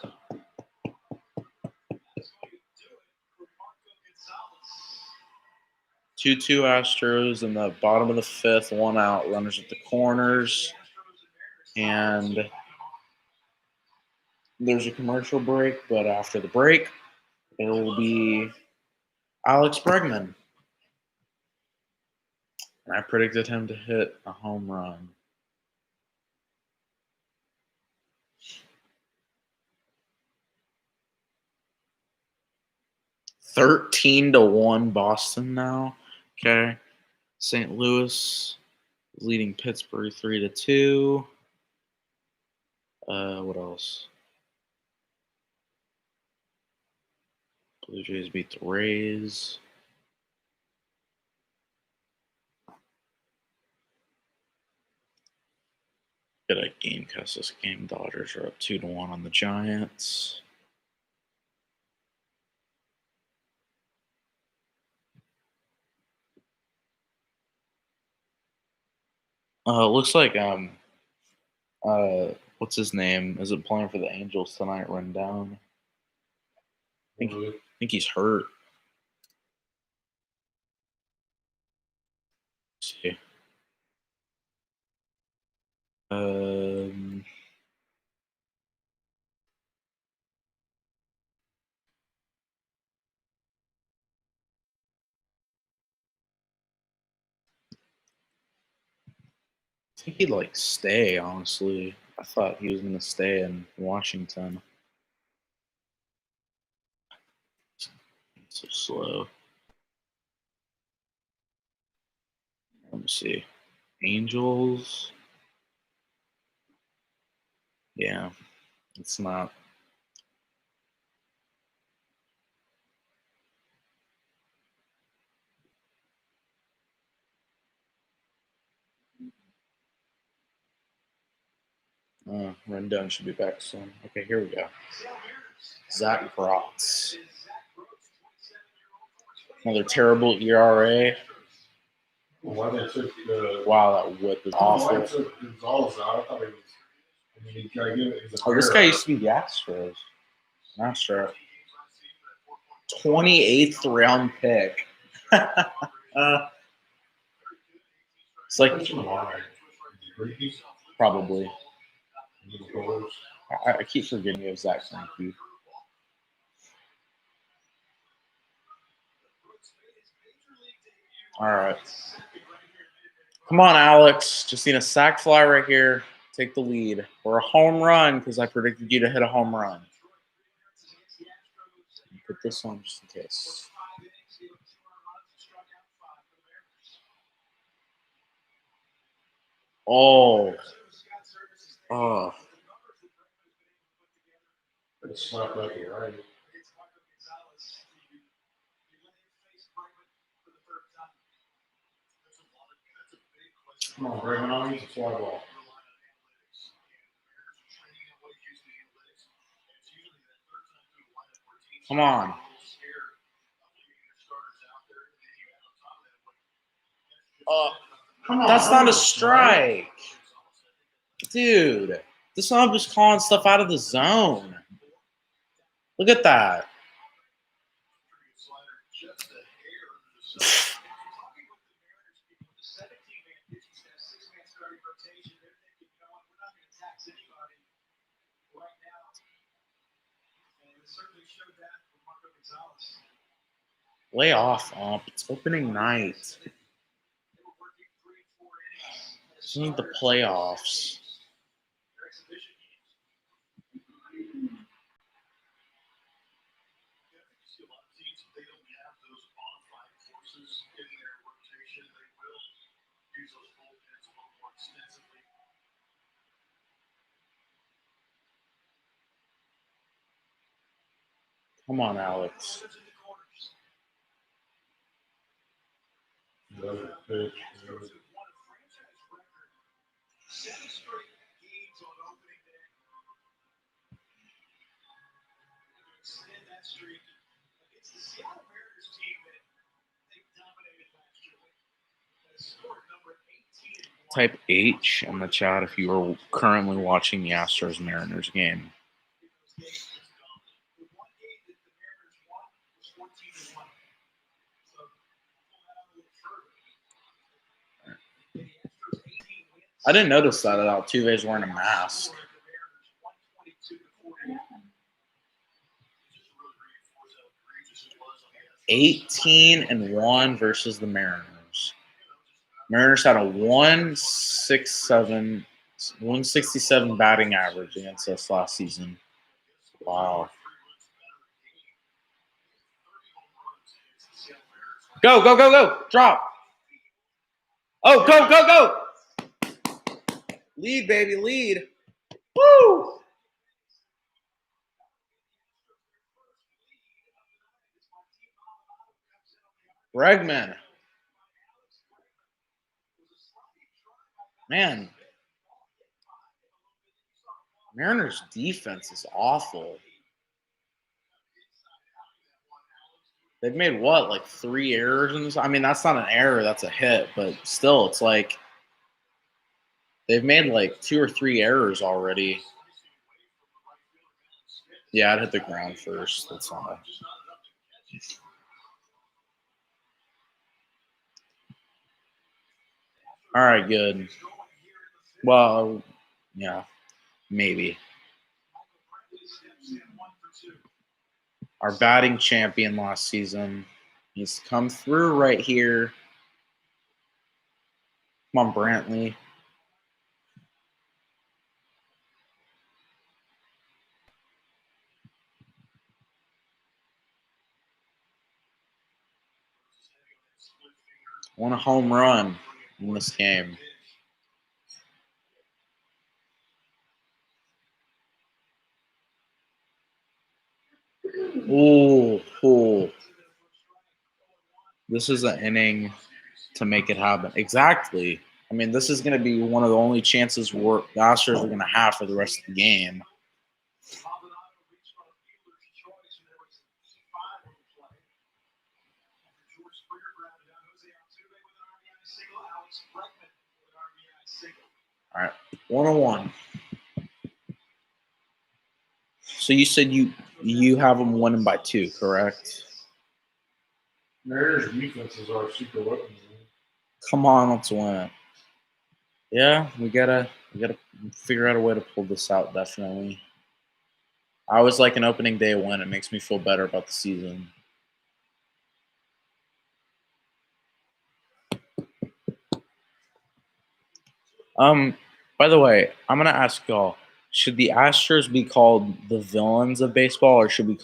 Two Astros in the bottom of the fifth, one out, runners at the corners. And there's a commercial break, but after the break, it will be Alex Bregman. I predicted him to hit a home run. $13-1 Boston now. Okay. St. Louis leading Pittsburgh 3-2. What else? Blue Jays beat the Rays. Get a game cast this game. Dodgers are up 2-1 on the Giants. Looks like what's his name? Is it playing for the Angels tonight? Run down. I think he's hurt. Let's see. I think he'd like stay, honestly. I thought he was going to stay in Washington. So slow. Let me see. Angels. Yeah, it's not. Rendon should be back soon. Okay, here we go. Zach Grotz. Another terrible ERA. Why they took Wow, that whip is awful. Why took Gonzalez out? I thought it was. I mean, you gotta give it. Oh, this guy used to be the Astros. Astro. 28th round pick. It's like probably. I keep forgetting of Zach Greinke. All right. Come on, Alex. Just need a sac fly right here. Take the lead. Or a home run because I predicted you to hit a home run. Put this on just in case. Oh. Oh. It's not right here, right? Come on, bring it on. Use a fly ball. Come on. That's not a strike. Dude, this one just calling stuff out of the zone. Look at that. Lay off, Ump. It's opening night. Just need the playoffs. Come on, Alex. Type H in the chat if you are currently watching the Astros Mariners game. I didn't notice that Altuve's wearing a mask. 18-1 versus the Mariners. Mariners had a 167 batting average against us last season. Wow. Go, go, go, go. Drop. Oh, go, go, go. Lead, baby, lead. Woo! Bregman. Man. Mariners defense is awful. They've made what, like 3 errors in this? I mean, that's not an error, that's a hit, but still, it's like they've made like 2 or 3 errors already. Yeah, I'd hit the ground first. That's not. All right, good. Well, yeah, maybe. Our batting champion last season. He's come through right here. Come on, Brantley. Won a home run in this game. Ooh. This is an inning to make it happen. Exactly. I mean, this is going to be one of the only chances the Astros are going to have for the rest of the game. All right, 101. So you said you have them winning by 2, correct? Mariners defenses are super weapons. Come on, let's win it. Yeah, we gotta figure out a way to pull this out. Definitely. I always like an opening day win. It makes me feel better about the season. By the way, I'm gonna ask y'all: should the Astros be called the villains of baseball, or should we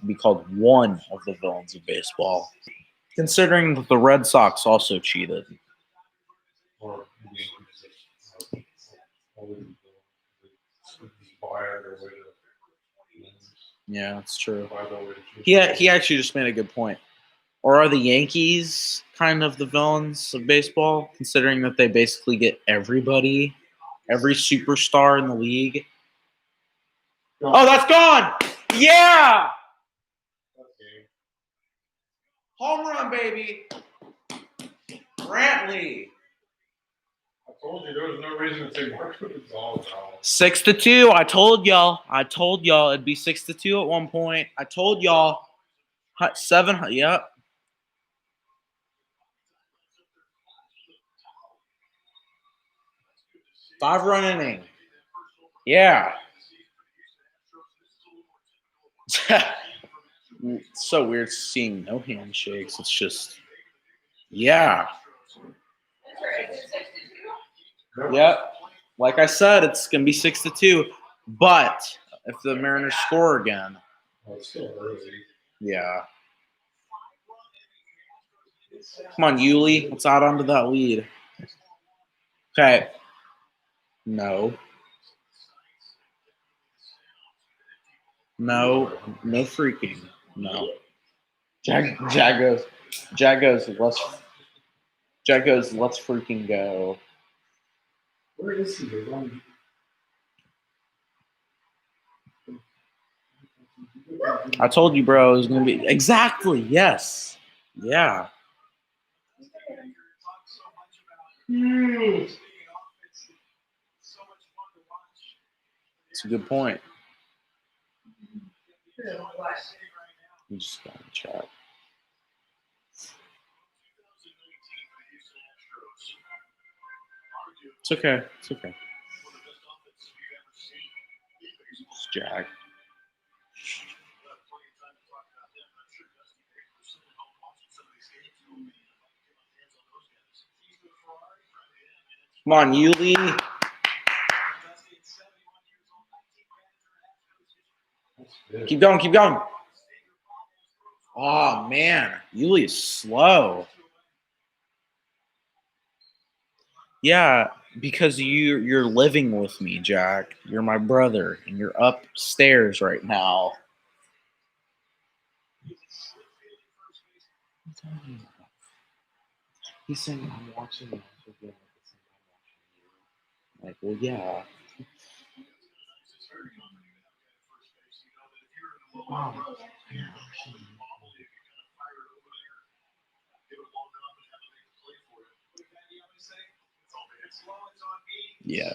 be called one of the villains of baseball? Considering that the Red Sox also cheated. Or inspired or way to. Yeah, that's true. By the way, He actually just made a good point. Or are the Yankees kind of the villains of baseball, considering that they basically get everybody, every superstar in the league? Oh, that's gone! Yeah! Okay. Home run, baby! Brantley. I told you there was no reason to take Marco Gonzalez out. 6-2. I told y'all it'd be 6-2 at one point. I told y'all 7. Yep. 5-run inning. Yeah. It's so weird seeing no handshakes. It's just, yeah. Yep. Like I said, it's gonna be 6-2. But if the Mariners score again, Oh, it's still early. yeah. Come on, Yuli. Let's add on to that lead. Okay. No. No freaking. No. Jag goes, let's freaking go. Where is he? I told you, bro, it was gonna be exactly, yes. Yeah. It's a good point. You just got to chat. It's okay. It's okay. It's Jag. Come on, Yuli. Keep going, keep going. Oh man, Yuli is slow. Yeah, because you're living with me, Jack. You're my brother, and you're upstairs right now. He's saying I'm watching this again at the same time watching you. Like, well, yeah. Oh, yeah. Yeah.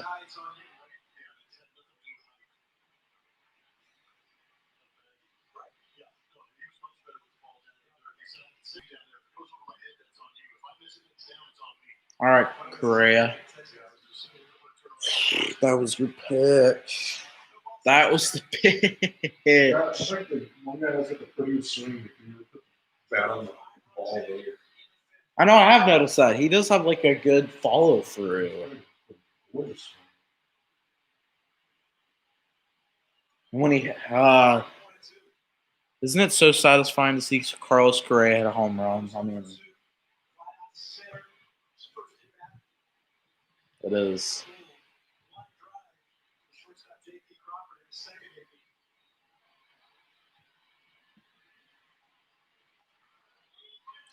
All right, Correa. That was your pitch. That was the pitch. Yeah, I think one guy has like a pretty good swing. If you put the bat on the ball there. I know, I have noticed that. He does have like a good follow through. When he isn't it so satisfying to see Carlos Correa hit a home run? I mean, it is.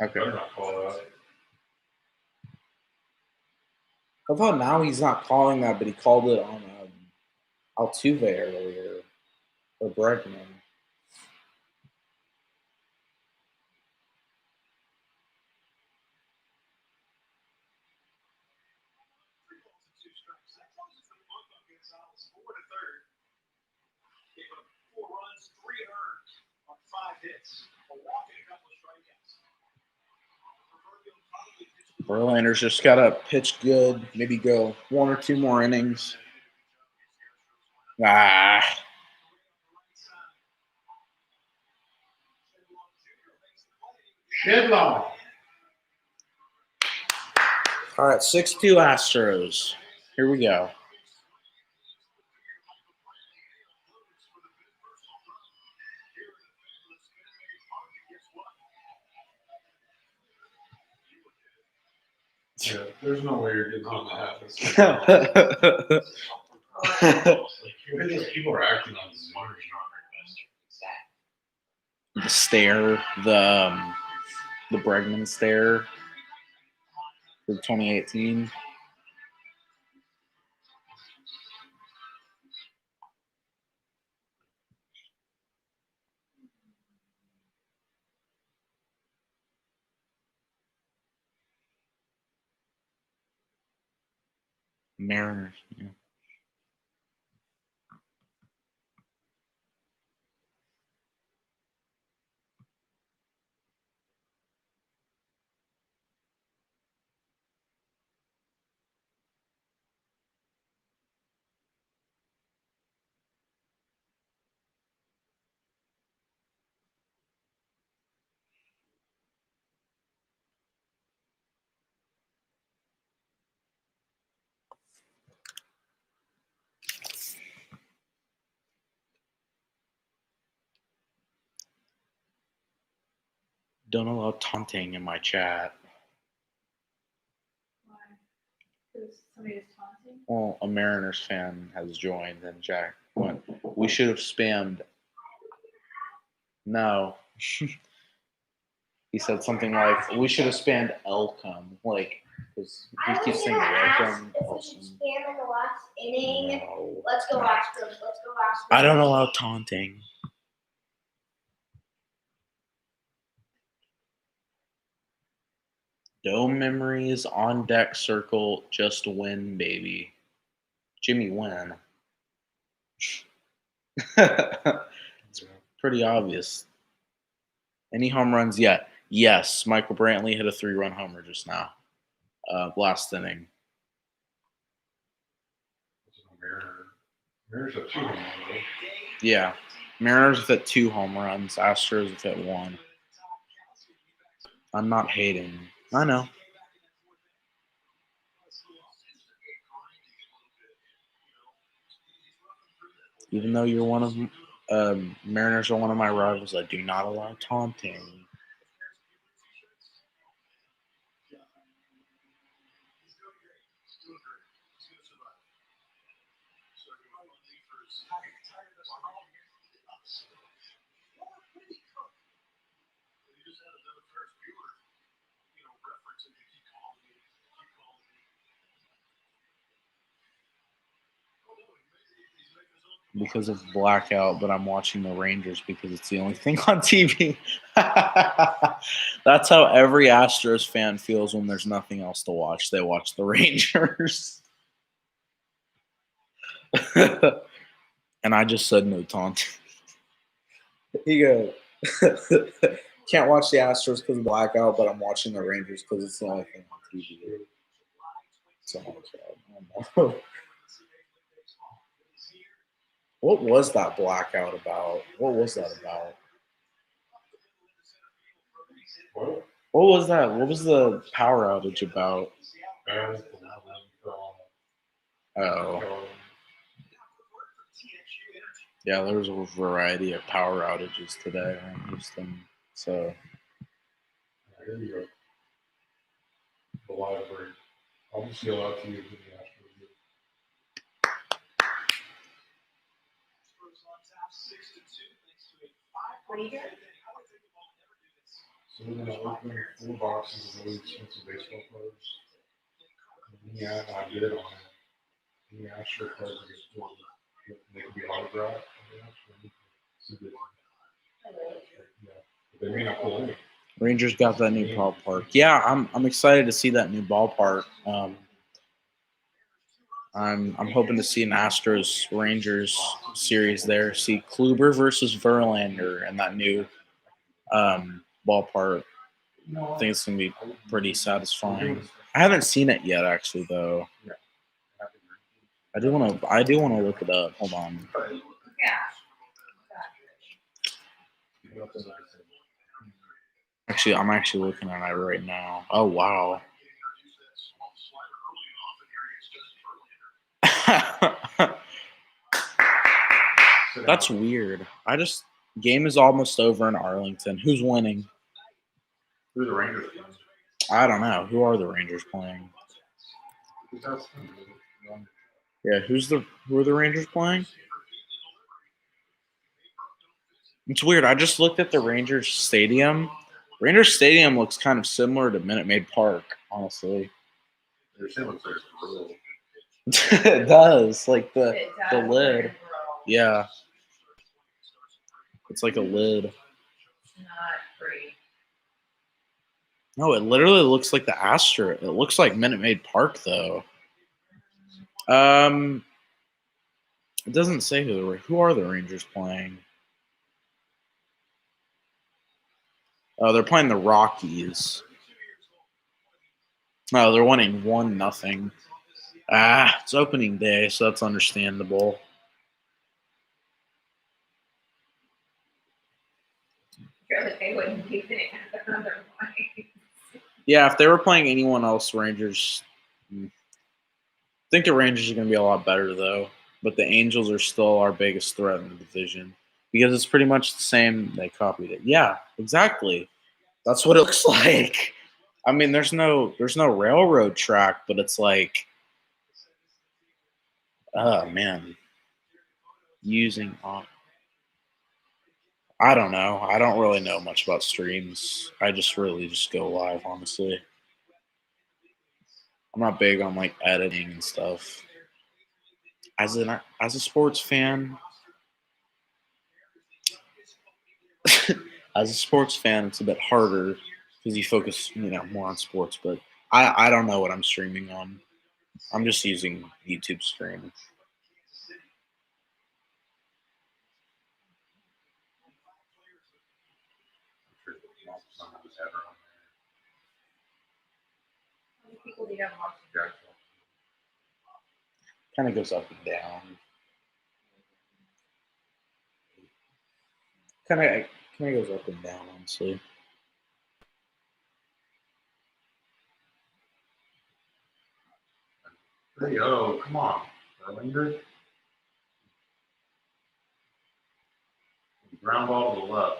Okay. I thought now he's not calling that, but he called it on Altuve earlier, or Bregman. Verlander's just got to pitch good, maybe go one or two more innings. Ah. Shedlaw. All right, 6-2 Astros. Here we go. Yeah, there's no way you're getting on that. People are acting on this. The stare, the Bregman stare for 2018. Mariners. Yeah. Don't allow taunting in my chat. Well, a Mariners fan has joined, and Jack went, we should have spammed. No. He said something like, we should have spammed Elcom. Like, because he keeps saying welcome. If we should spam in the last inning, No. let's go Astros. Let's go Astros. I don't allow taunting. Dome memories on deck circle. Just win, baby. Jimmy win. It's pretty obvious. Any home runs yet? Yes. Michael Brantley hit a 3-run homer just now. Last inning. Mariners have 2 home runs. Yeah. Mariners have hit 2 home runs. Astros have hit 1. I'm not hating. I know. Even though you're one of Mariners are one of my rivals, I do not allow taunting. Because of blackout, but I'm watching the Rangers because it's the only thing on TV. That's how every Astros fan feels when there's nothing else to watch. They watch the Rangers. And I just said no taunting. You go. Can't watch the Astros because of blackout, but I'm watching the Rangers because it's the only thing on TV. So I don't know. What was that blackout about? What was that about? What? What was that? What was the power outage about? Oh. Yeah, there was a variety of power outages today in Houston. So Here you go. The library. I'll just yell out to you. What do you get? So we're going to open 4 boxes of really expensive baseball cards. Yeah, I did it on it. Yeah, I sure cards are just full. They can be autographed. Yeah. But they may not pull any. Rangers got that new ballpark. Yeah, I'm excited to see that new ballpark. I'm hoping to see an Astros Rangers series there. See Kluber versus Verlander in that new ballpark. I think it's gonna be pretty satisfying. I haven't seen it yet, actually, though. I do want to look it up. Hold on. Actually, I'm actually looking at it right now. Oh wow. That's weird. Game is almost over in Arlington. Who's winning? Who are the Rangers playing? I don't know. Who are the Rangers playing? Yeah, who are the Rangers playing? It's weird. I just looked at the Rangers Stadium. Rangers Stadium looks kind of similar to Minute Maid Park, honestly. Their shit looks like a grill. It does, like the lid. Yeah, it's like a lid. Not pretty. No, it literally looks like the Astro. It looks like Minute Maid Park, though. It doesn't say who are the Rangers playing. Oh, they're playing the Rockies. No, they're winning 1-0. It's opening day, so that's understandable. Sure that they wouldn't keep it otherwise. Yeah, if they were playing anyone else, Rangers. I think the Rangers are going to be a lot better, though. But the Angels are still our biggest threat in the division because it's pretty much the same. They copied it. Yeah, exactly. That's what it looks like. I mean, there's no railroad track, but it's like, oh man, using on. I don't know. I don't really know much about streams. I just really just go live, honestly. I'm not big on like editing and stuff. As a sports fan, it's a bit harder because you focus, more on sports. But I don't know what I'm streaming on. I'm just using YouTube Stream. People do that more. Kind of goes up and down. Kind of goes up and down, honestly. Hey, oh, come on. Verlander? Ground ball to the left.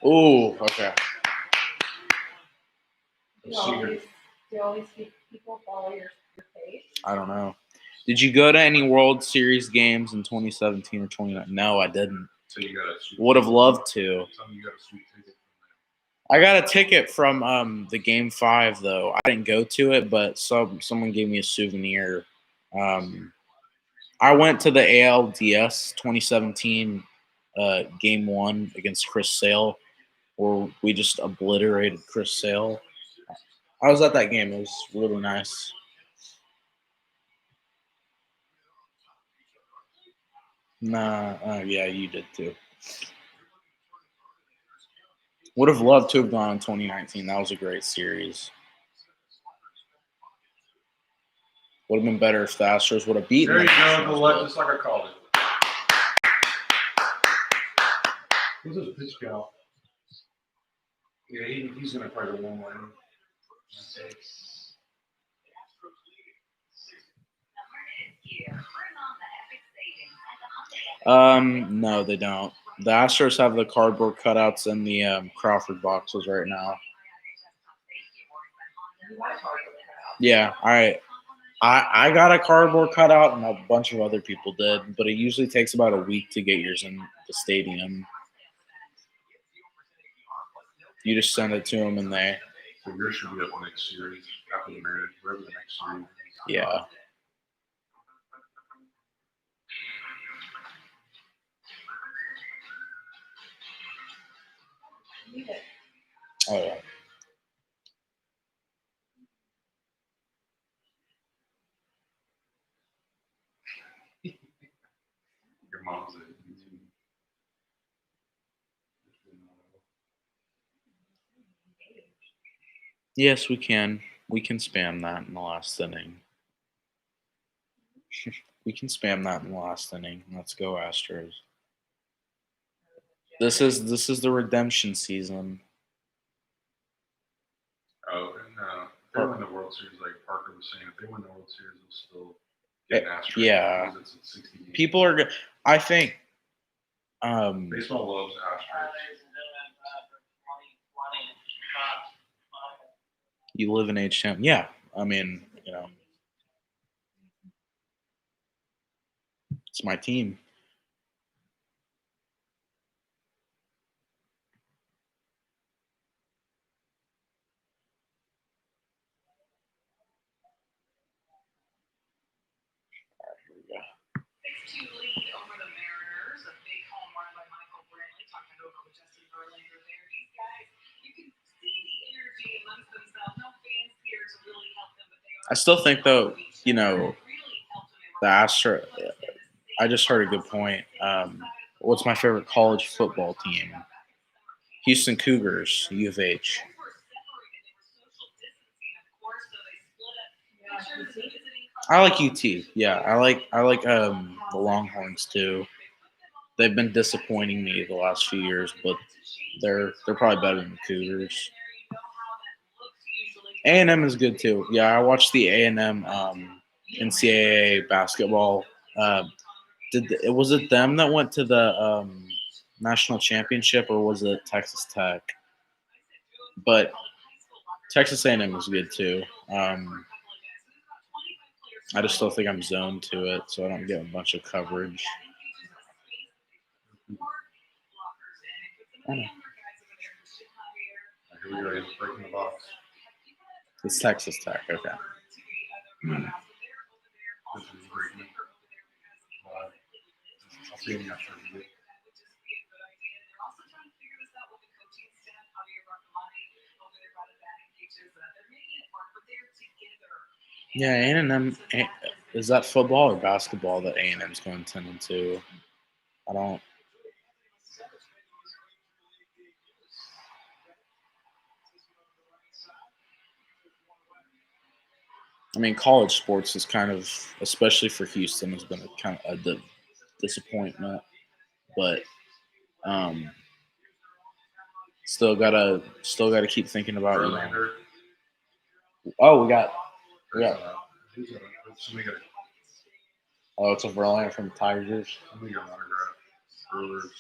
Oh, okay. Secret. Do you always see people follow your page? I don't know. Did you go to any World Series games in 2017 or 2019? No, I didn't. So you got a sweet Would have ticket. loved to. Tell me you got a sweet ticket. I got a ticket from the Game 5 though. I didn't go to it, but someone gave me a souvenir. I went to the ALDS 2017 Game 1 against Chris Sale, where we just obliterated Chris Sale. I was at that game. It was really nice. Nah, yeah, you did too. Would have loved to have gone in 2019. That was a great series. Would have been better if the Astros would have beaten There you the go, Nationals, the but- left, just like I called it. Who's this pitch count? Yeah, he's going to probably go one way. No, they don't. The Astros have the cardboard cutouts in the Crawford boxes right now. Yeah, I got a cardboard cutout, and a bunch of other people did, but it usually takes about a week to get yours in the stadium. You just send it to them, and they, So yours should be up next series after the marriage, wherever the next series. yeah. Oh yeah. Your mom's a YouTube. Yes, we can. We can spam that in the last inning. We can spam that in the last inning. Let's go Astros. This is the redemption season. Oh, and if they win the World Series, like Parker was saying, if they win the World Series, they'll still get an Astros. Yeah. Because it's at 60 games. People are good. I think Baseball loves Astros. you live in H-Town. Yeah. I mean, you know, it's my team. Here we go. 6-2 lead over the Mariners. A big home run by Michael Brantley. Talking over with Justin Verlander there. These guys, you can see the energy amongst themselves. No fans here to really help them, but they are. I still think though, you know, the Astros. I just heard a good point. What's my favorite college football team? Houston Cougars, U of H. I like UT. Yeah, I like the Longhorns too. They've been disappointing me the last few years, but they're probably better than the Cougars. A&M is good too. Yeah, I watched the A&M NCAA basketball. Was it them that went to the national championship, or was it Texas Tech? But Texas A&M is good too. I just still think I'm zoned to it, so I don't get a bunch of coverage. I know. Here we go, he's breaking the box. It's Texas Tech, okay. This is breaking. I'll see him after the game. Yeah, A&M is that football or basketball that A&M's going 10-2? I don't. I mean, college sports is kind of, especially for Houston, has been a kind of a disappointment, but still gotta keep thinking about. Verlander. Oh, we got. Somebody got Oh, it's a Verlander from the Tigers. I'm gonna get an autograph. Brewers.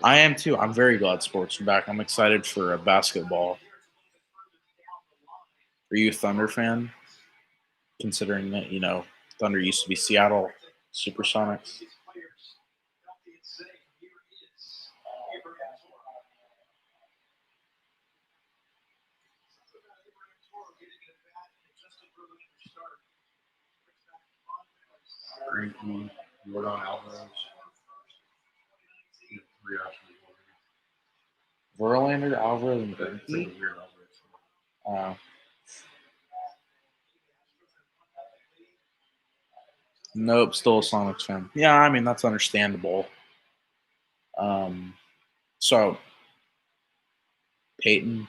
I am too. I'm very glad sports are back. I'm excited for basketball. Are you a Thunder fan? Considering that, Thunder used to be Seattle Supersonics. Greinke, Jordan Alvarez. Three Astros. Verlander, Alvarez, and It's like a Greinke? weird Alvarez. Nope, still a Sonics fan. Yeah, I mean, that's understandable. So, Peyton,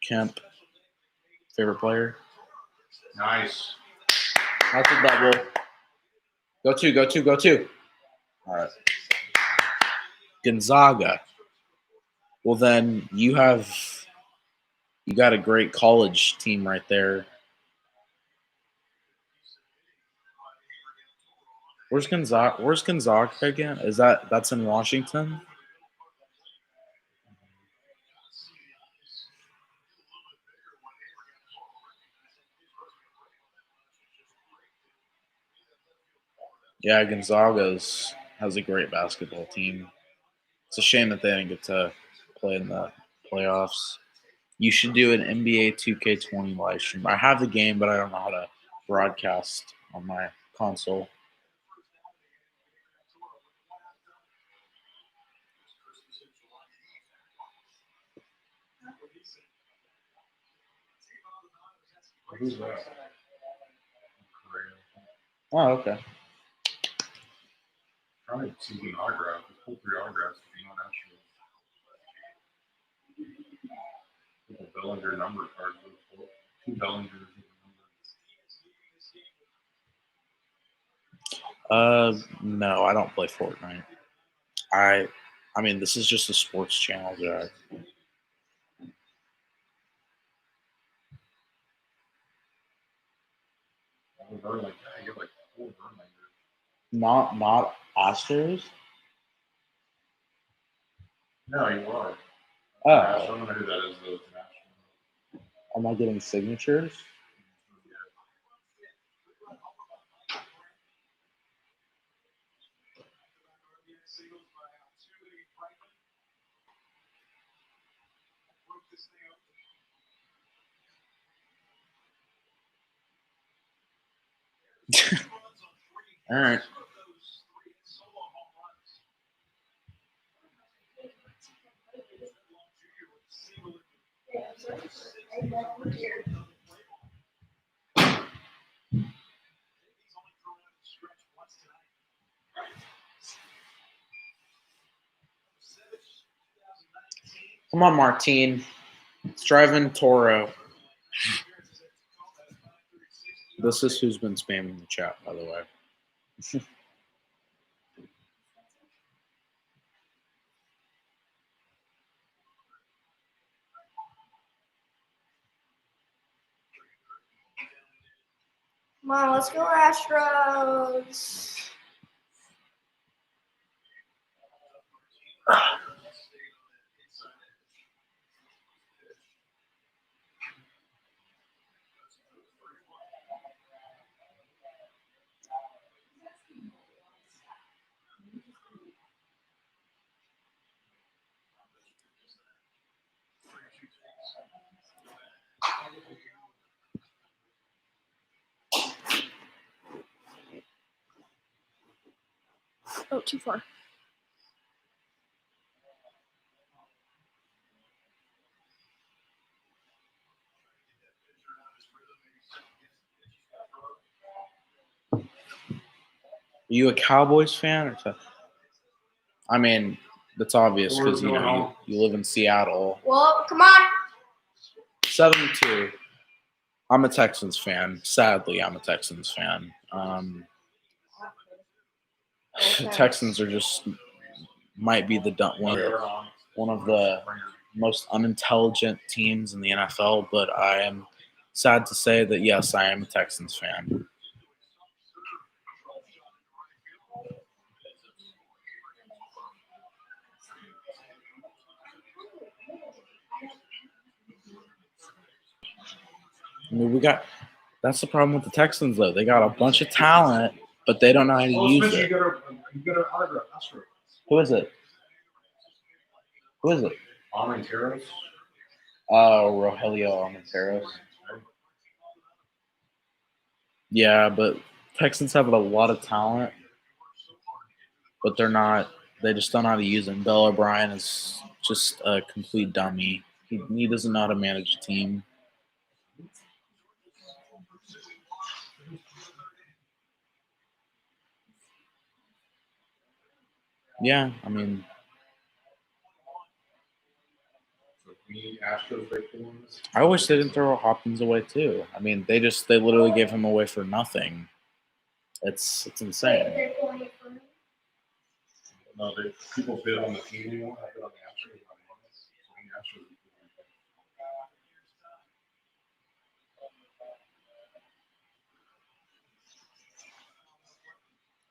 Kemp, favorite player? Nice. That's a double. Go two, go two, go two. All right. Gonzaga. Well, then you got a great college team right there. Where's Gonzaga? Where's Gonzaga again? That's in Washington? Yeah, Gonzaga's has a great basketball team. It's a shame that they didn't get to play in the playoffs. You should do an NBA 2K20 live stream. I have the game, but I don't know how to broadcast on my console. Who's that? Oh, okay. Trying to see an autograph. There's pull 3 autographs if you want actually. The Bellinger number cards. 2 Bellingers. No, I don't play Fortnite. I mean, this is just a sports channel, Jack. Verlander. I get like 4 Verlanders. Not Astros. No, you are. I Oh, don't know who that is though. am I getting signatures? All right. Come on, Martine. It's driving Toro. This is who's been spamming the chat, by the way. Come on, let's go Astros. Oh, too far. Are you a Cowboys fan or something? I mean, that's obvious because you live in Seattle. Well, come on. 7-2. I'm a Texans fan. Sadly, I'm a Texans fan. The Texans are just might be one of the most unintelligent teams in the NFL, but I am sad to say that yes, I am a Texans fan. I mean, that's the problem with the Texans though. They got a bunch of talent, but they don't know how to use Spencer, it. you got an autograph. Astro. Who is it? Who is it? Armenteros. Rogelio Almenteros. Yeah, but Texans have a lot of talent, but they just don't know how to use him. Bill O'Brien is just a complete dummy. He doesn't know how to manage a team. Yeah, I mean, Me, Astros, big ones. I wish they didn't throw Hopkins away too. I mean, they literally gave him away for nothing. It's insane. No, people bid on the team anymore. I bid on the Astros. The Astros.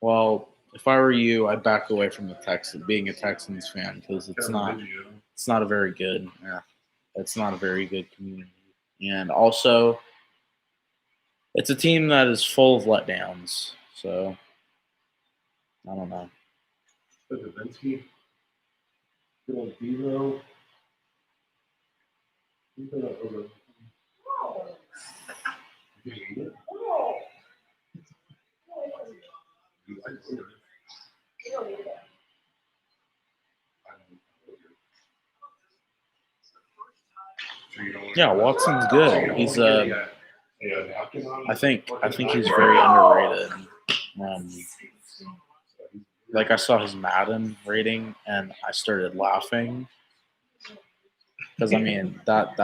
Well, if I were you, I'd back away from the Texans, being a Texans fan, because it's not a very good. Yeah, it's not a very good community, and also it's a team that is full of letdowns. So I don't know. The Davinsky, good old Devo. You got over. You eat it? You like it? Yeah, Watson's good. He's I think he's very underrated. Like I saw his Madden rating and I started laughing because I mean that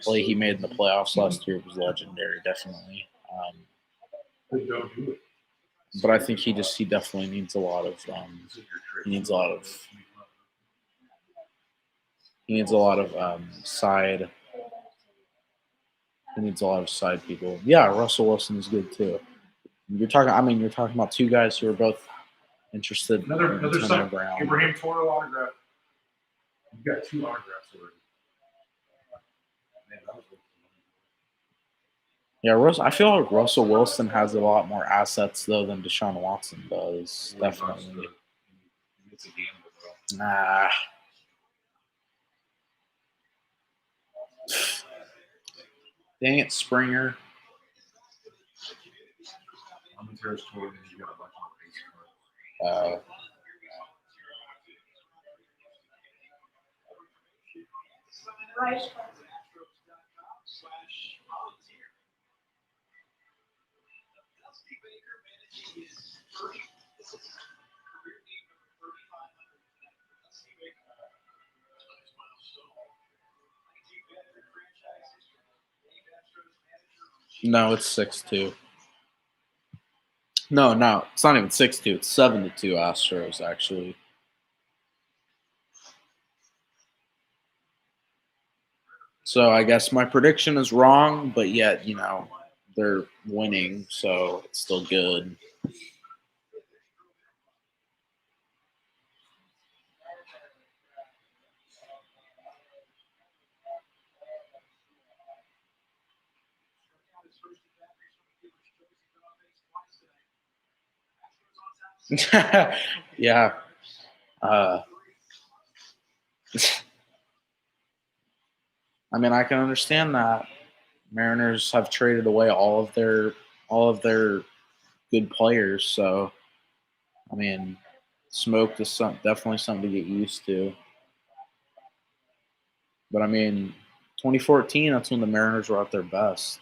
play he made in the playoffs last year was legendary, definitely. But I think he definitely needs a lot of side. He needs a lot of side people. Yeah, Russell Wilson is good too. You're talking about two guys who are both interested Another in Antonio son, Brown. Abraham Toro autograph. You got 2 autographs already. Man, that was good. Yeah, I feel like Russell Wilson has a lot more assets though than Deshaun Watson does. Definitely. It's a gamble, though. Nah. Dang it, Springer. Armenteros told me you got a bunch of base cards. No, it's 6-2. No, it's not even 6-2. It's 7-2 Astros actually. So I guess my prediction is wrong, but yet they're winning, so it's still good. Yeah. I mean, I can understand that. Mariners have traded away all of their good players, so I mean, smoke is definitely something to get used to. But I mean, 2014, that's when the Mariners were at their best.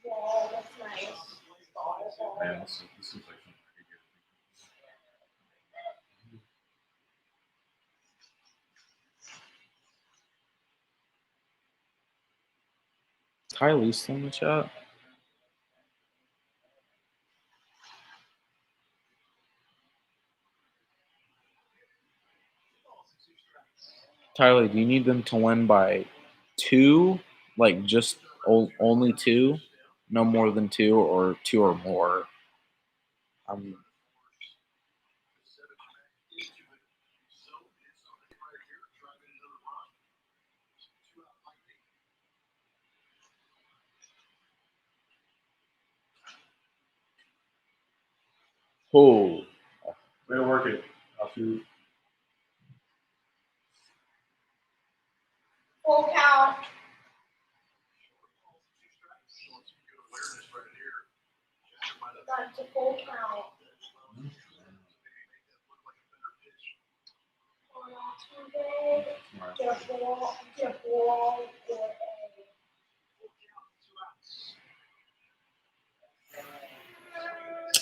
Yeah, that's nice. Man, this is like something pretty good. Kylie's still in the chat. Tyler, do you need them to win by 2? Like just only 2? No more than 2 or 2 or more? Um, oh, Way to work it. I'll shoot. Full count. That's a full count. Get a ball,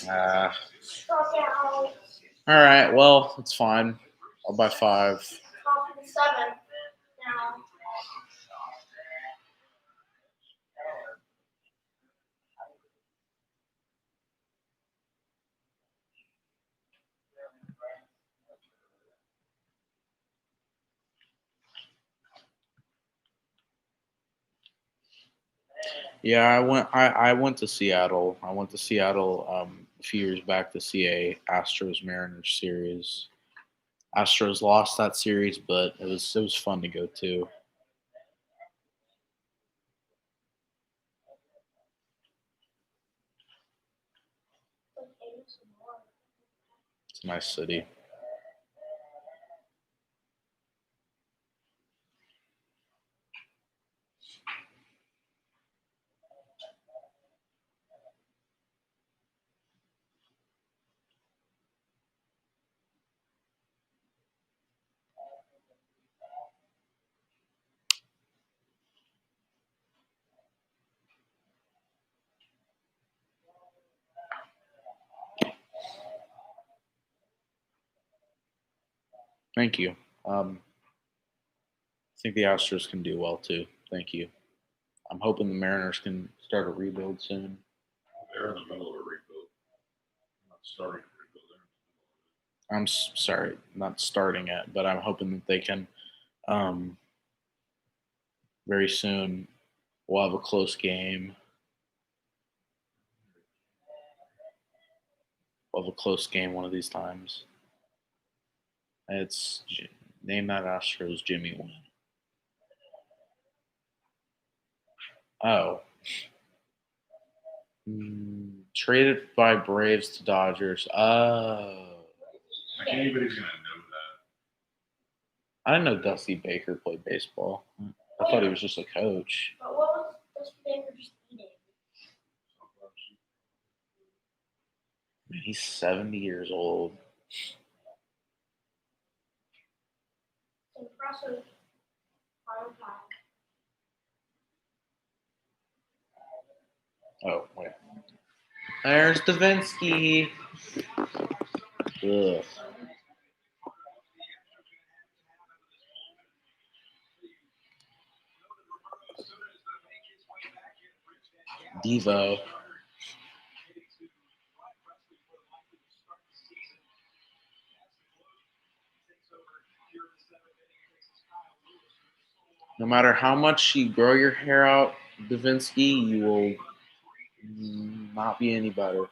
or struck out. all right. Well, it's fine. I'll buy 5. Top of the 7th now. Yeah, I went to Seattle. I went to Seattle a few years back to see a Astros Mariners series. Astros lost that series, but it was fun to go to. It's a nice city. Thank you. I think the Astros can do well too. Thank you. I'm hoping the Mariners can start a rebuild soon. They're in the middle of a rebuild. Not starting a rebuild. I'm sorry, not starting it, but I'm hoping that they can um, very soon. We'll have a close game. We'll have a close game one of these times. It's name that Astros Jimmy win. Oh, traded by Braves to Dodgers. Oh, Like anybody's gonna know that. I didn't know Dusty Baker played baseball. I thought he was just a coach. But what was this Baker just eating? Man, he's 70 years old. Impressive. Final time. Oh, wait. There's Davinsky. Ugh. Devo. No matter how much you grow your hair out, Davinsky, you will not be any better.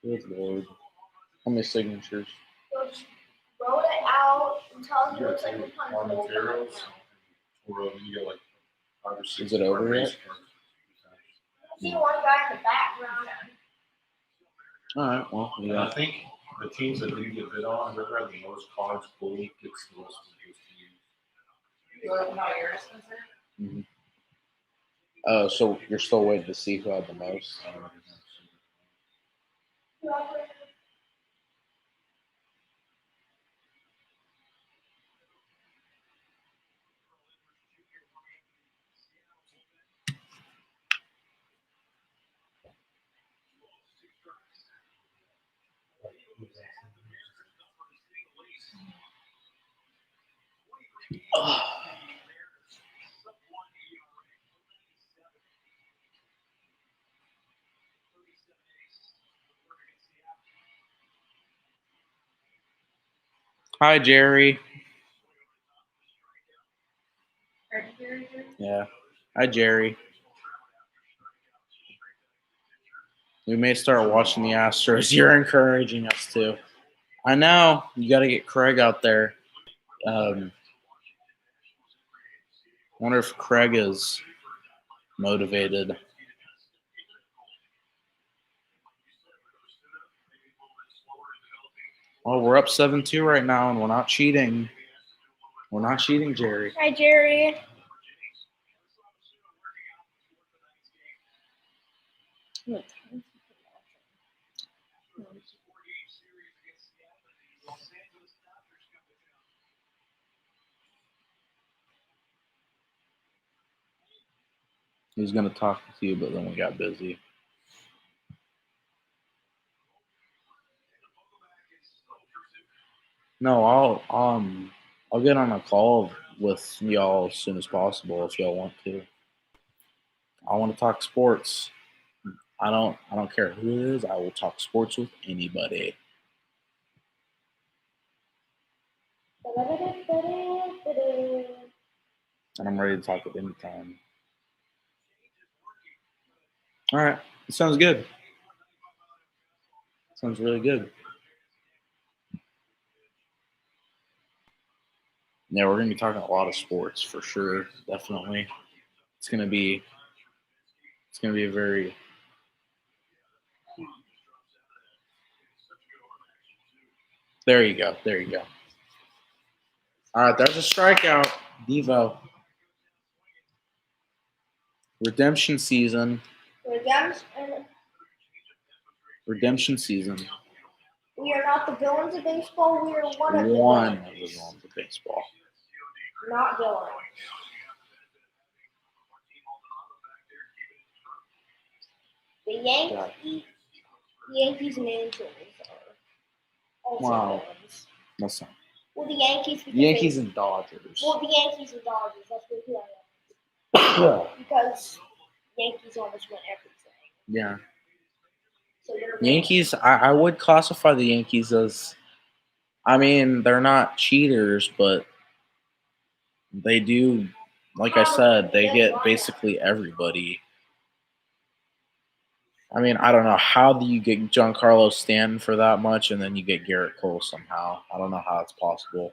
Good lord. How many signatures? So just roll it out until it You looks gotta like a take punch. Armenteros, or you get like 5 or 6. Is it over race yet? cars. I see one guy in the background. All right, well, And yeah. I think the teams that do get bid on, whoever has the most cards pulled gets the most of those teams. Oh, so you're still waiting to see who had the most? Hi, Jerry. Yeah. Hi, Jerry. We may start watching the Astros. You're encouraging us to. I know. You got to get Craig out there. Wonder if Craig is motivated. Well, we're up 7-2 right now, and we're not cheating. We're not cheating, Jerry. Hi, Jerry. He was going to talk with you, but then we got busy. No, I'll get on a call with y'all as soon as possible if y'all want to. I want to talk sports. I don't care who it is. I will talk sports with anybody. And I'm ready to talk at any time. All right. It sounds good. Sounds really good. Yeah, we're going to be talking a lot of sports for sure. Definitely. It's going to be a very There you go. There you go. All right, there's a strikeout. Devo. Redemption season. Redemption season. We are not the villains of baseball. We are one of the One villains. of the villains of baseball. Not villains. The Yankees and Angels are also Wow. villains. That's not. Well, the Yankees. Yankees and Dodgers. Well, the Yankees and Dodgers. That's what who I am. Because Yankees almost win everything. Yeah. So they're Yankees, I would classify the Yankees as, I mean, they're not cheaters, but they do, like I said, they get basically everybody. I mean, I don't know. How do you get Giancarlo Stanton for that much and then you get Garrett Cole somehow? I don't know how it's possible.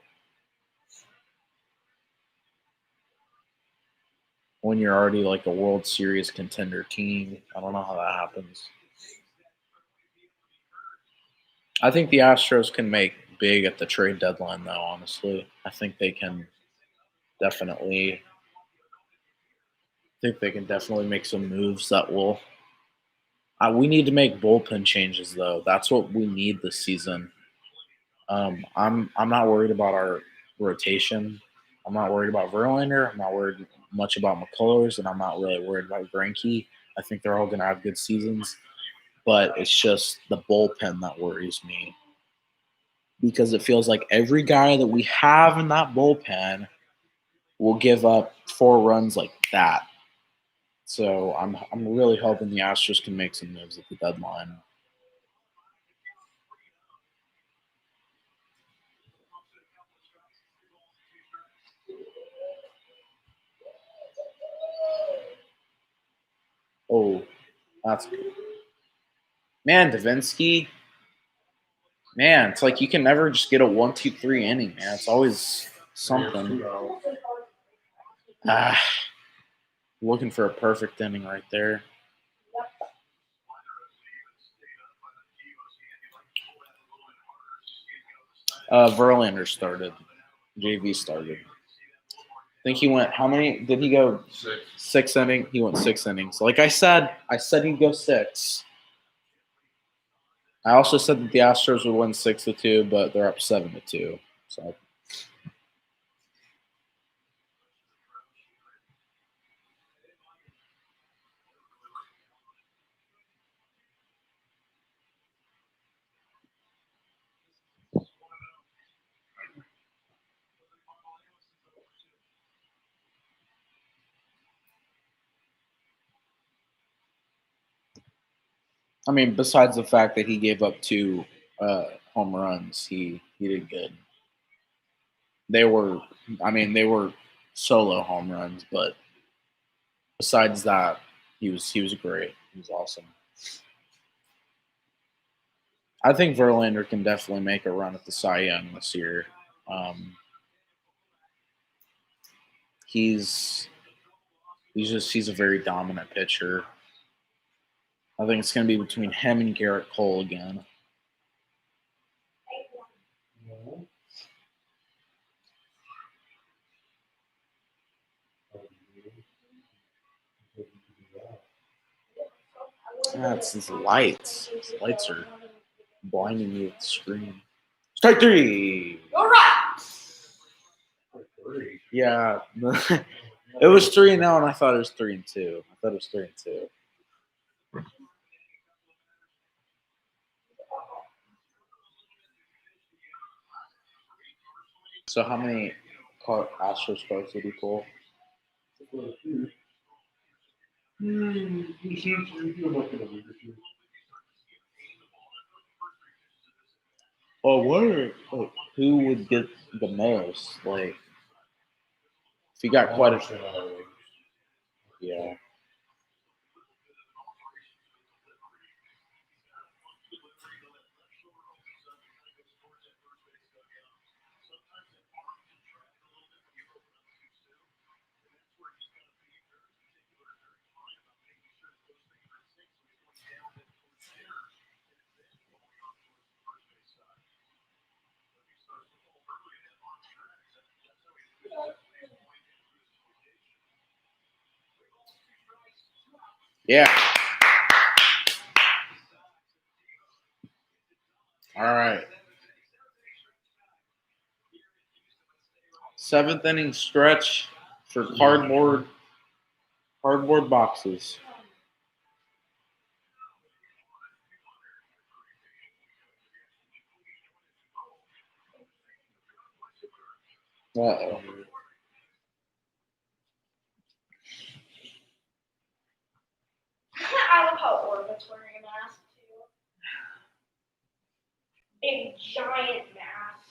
When you're already like a World Series contender team, I don't know how that happens. I think the Astros can make big at the trade deadline, though, honestly. I think they can definitely make some moves that will. We need to make bullpen changes, though. That's what we need this season. I'm not worried about our rotation. I'm not worried about Verlander. I'm not worried much about McCullers, and I'm not really worried about Greinke. I think they're all going to have good seasons, but it's just the bullpen that worries me because it feels like every guy that we have in that bullpen will give up 4 runs like that. So I'm really hoping the Astros can make some moves at the deadline. Oh, that's good. Man, Davinsky. Man, it's like you can never just get a 1-2-3 inning, man. It's always something. Looking for a perfect inning right there. Verlander started. JV started. I think he went. How many did he go? 6 innings. He went 6 innings. Like I said he'd go 6. I also said that the Astros would win 6-2, but they're up 7-2. So. I mean, besides the fact that he gave up 2 home runs, he did good. They were solo home runs, but besides that, he was great. He was awesome. I think Verlander can definitely make a run at the Cy Young this year. He's a very dominant pitcher. I think it's going to be between him and Garrett Cole again. That's his lights. His lights are blinding me with the screen. Strike three. All right. Yeah, it was 3-0, and I thought it was 3-2. I thought it was 3-2. So how many Astros cards did he pull? Well, who would get the most? Like, if you got quite a yeah. Yeah. All right. 7th inning stretch for cardboard boxes. Uh-oh. I love how Orbit's wearing a mask too. Big giant mask.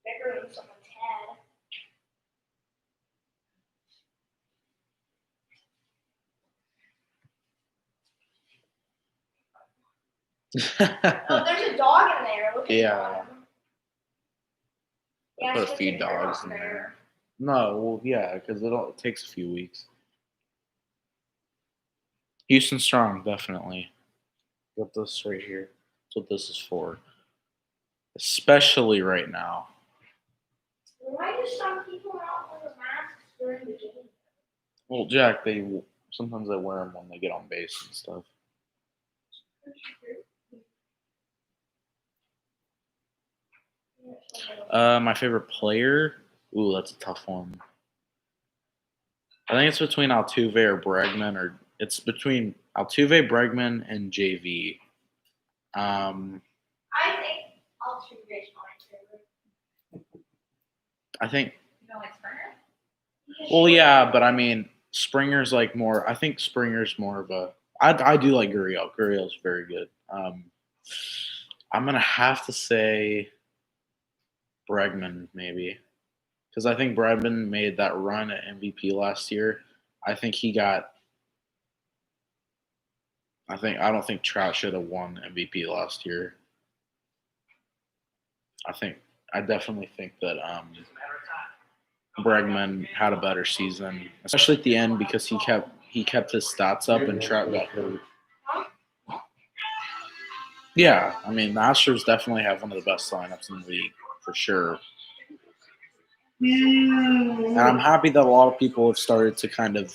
Bigger than someone's head. Oh, there's a dog in there. Look at Yeah. him. I put a few dogs in there. No, well, yeah, because it takes a few weeks. Houston Strong, definitely. Got this right here. That's what this is for. Especially right now. Why do some people not wear masks during the game? Well, Jack, sometimes they wear them when they get on base and stuff. My favorite player? Ooh, that's a tough one. I think it's between Altuve or Bregman, or it's between Altuve, Bregman, and JV. I think Altuve's my favorite. I think. You don't like Springer? Well, yeah, but I mean, Springer's like more. I think Springer's more of a. I do like Gurriel. Gurriel's very good. I'm gonna have to say Bregman maybe, because I think Bregman made that run at MVP last year. I think he got. I don't think Trout should have won MVP last year. I definitely think that Bregman had a better season, especially at the end because he kept his stats up and Trout got hurt. Yeah, I mean the Astros definitely have one of the best lineups in the league for sure. And I'm happy that a lot of people have started to kind of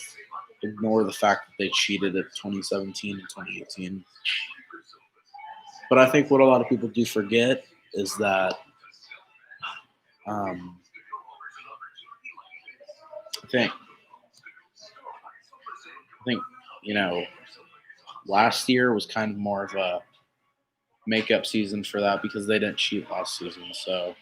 ignore the fact that they cheated at 2017 and 2018. But I think what a lot of people do forget is that I think last year was kind of more of a makeup season for that because they didn't cheat last season. So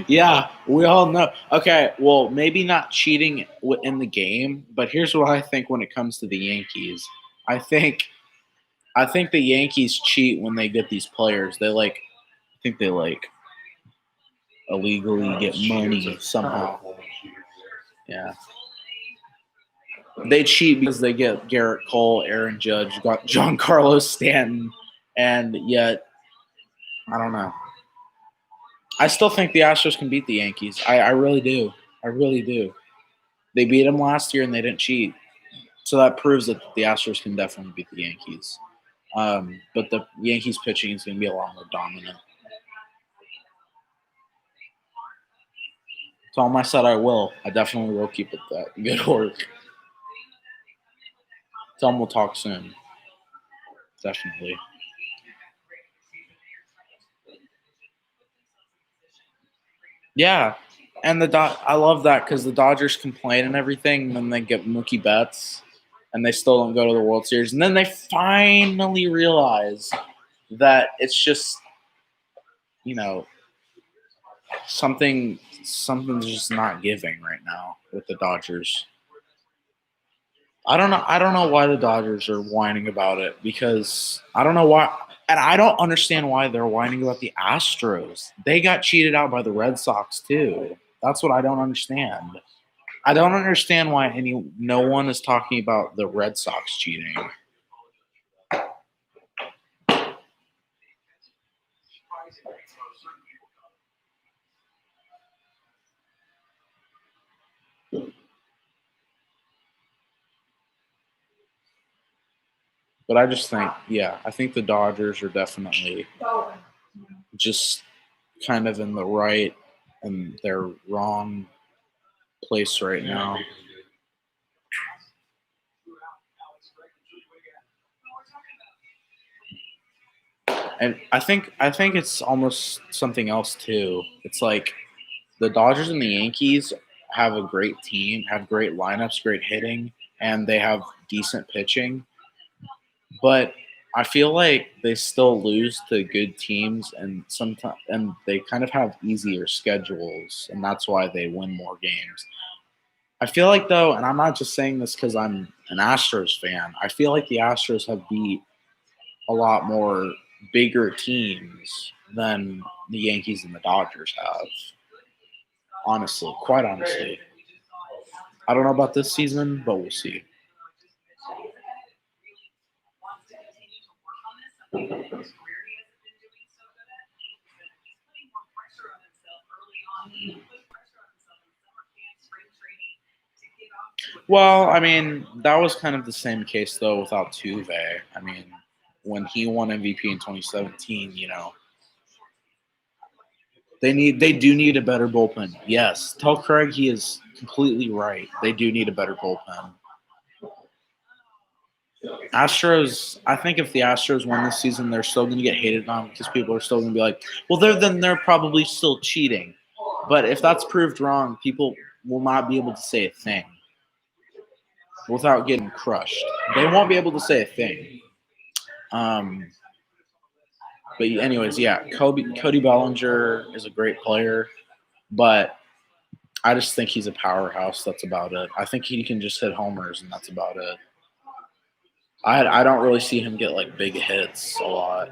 Yeah, we all know. Okay, well, maybe not cheating in the game, but here's what I think when it comes to the Yankees. I think I think the Yankees cheat when they get these players. I think they illegally get money somehow. Yeah, they cheat because they get Garrett Cole, Aaron Judge, got Giancarlo Stanton, and yet I don't know. I still think the Astros can beat the Yankees. I really do. I really do. They beat them last year and they didn't cheat. So that proves that the Astros can definitely beat the Yankees. But the Yankees pitching is going to be a lot more dominant. So on my side, I will. I definitely will keep it that. Good work. Tell them we'll talk soon. Definitely. Yeah. And I love that because the Dodgers complain and everything, and then they get Mookie Betts, and they still don't go to the World Series. And then they finally realize that it's just, you know, something's just not giving right now with the Dodgers. I don't know why the Dodgers are whining about it because I don't know why, and I don't understand why they're whining about the Astros. They got cheated out by the Red Sox too. That's what I don't understand. I don't understand why no one is talking about the Red Sox cheating. But I just think, yeah, I think the Dodgers are definitely just kind of in the right and they're wrong place right now. And I think it's almost something else too. It's like the Dodgers and the Yankees have a great team, have great lineups, great hitting, and they have decent pitching. But I feel like they still lose to good teams, and sometimes and they kind of have easier schedules, and that's why they win more games. I feel like though, and I'm not just saying this because I'm an Astros fan. I feel like the Astros have beat a lot more bigger teams than the Yankees and the Dodgers have. Honestly, quite honestly. I don't know about this season, but we'll see. Well, I mean, that was kind of the same case though without Tuve. I mean, when he won MVP in 2017, they do need a better bullpen. Yes, tell Craig he is completely right. They do need a better bullpen. Astros, I think if the Astros win this season, they're still going to get hated on because people are still going to be like, well, they're probably still cheating. But if that's proved wrong, people will not be able to say a thing without getting crushed. They won't be able to say a thing. Um, but anyways, yeah, Cody Bellinger is a great player, but I just think he's a powerhouse. That's about it. I think he can just hit homers, and that's about it. I don't really see him get like big hits a lot.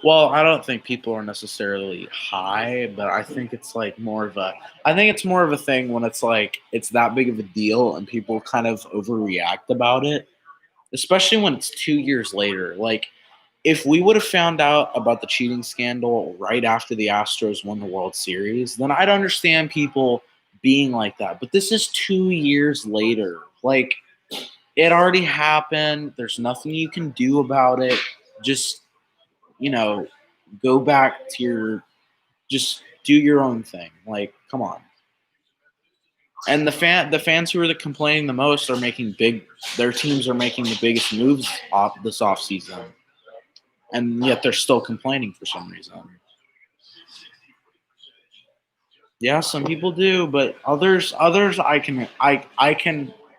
Well, I don't think people are necessarily high, but I think it's like more of a I think it's more of a thing when it's like it's that big of a deal and people kind of overreact about it, especially when it's 2 years later. Like if we would have found out about the cheating scandal right after the Astros won the World Series, then I'd understand people being like that. But this is 2 years later. Like it already happened. There's nothing you can do about it. Just you know, go back to just do your own thing. Like, come on. And the fans who are complaining the most are making their teams are making the biggest moves this off season. And yet they're still complaining for some reason. Yeah, some people do, but others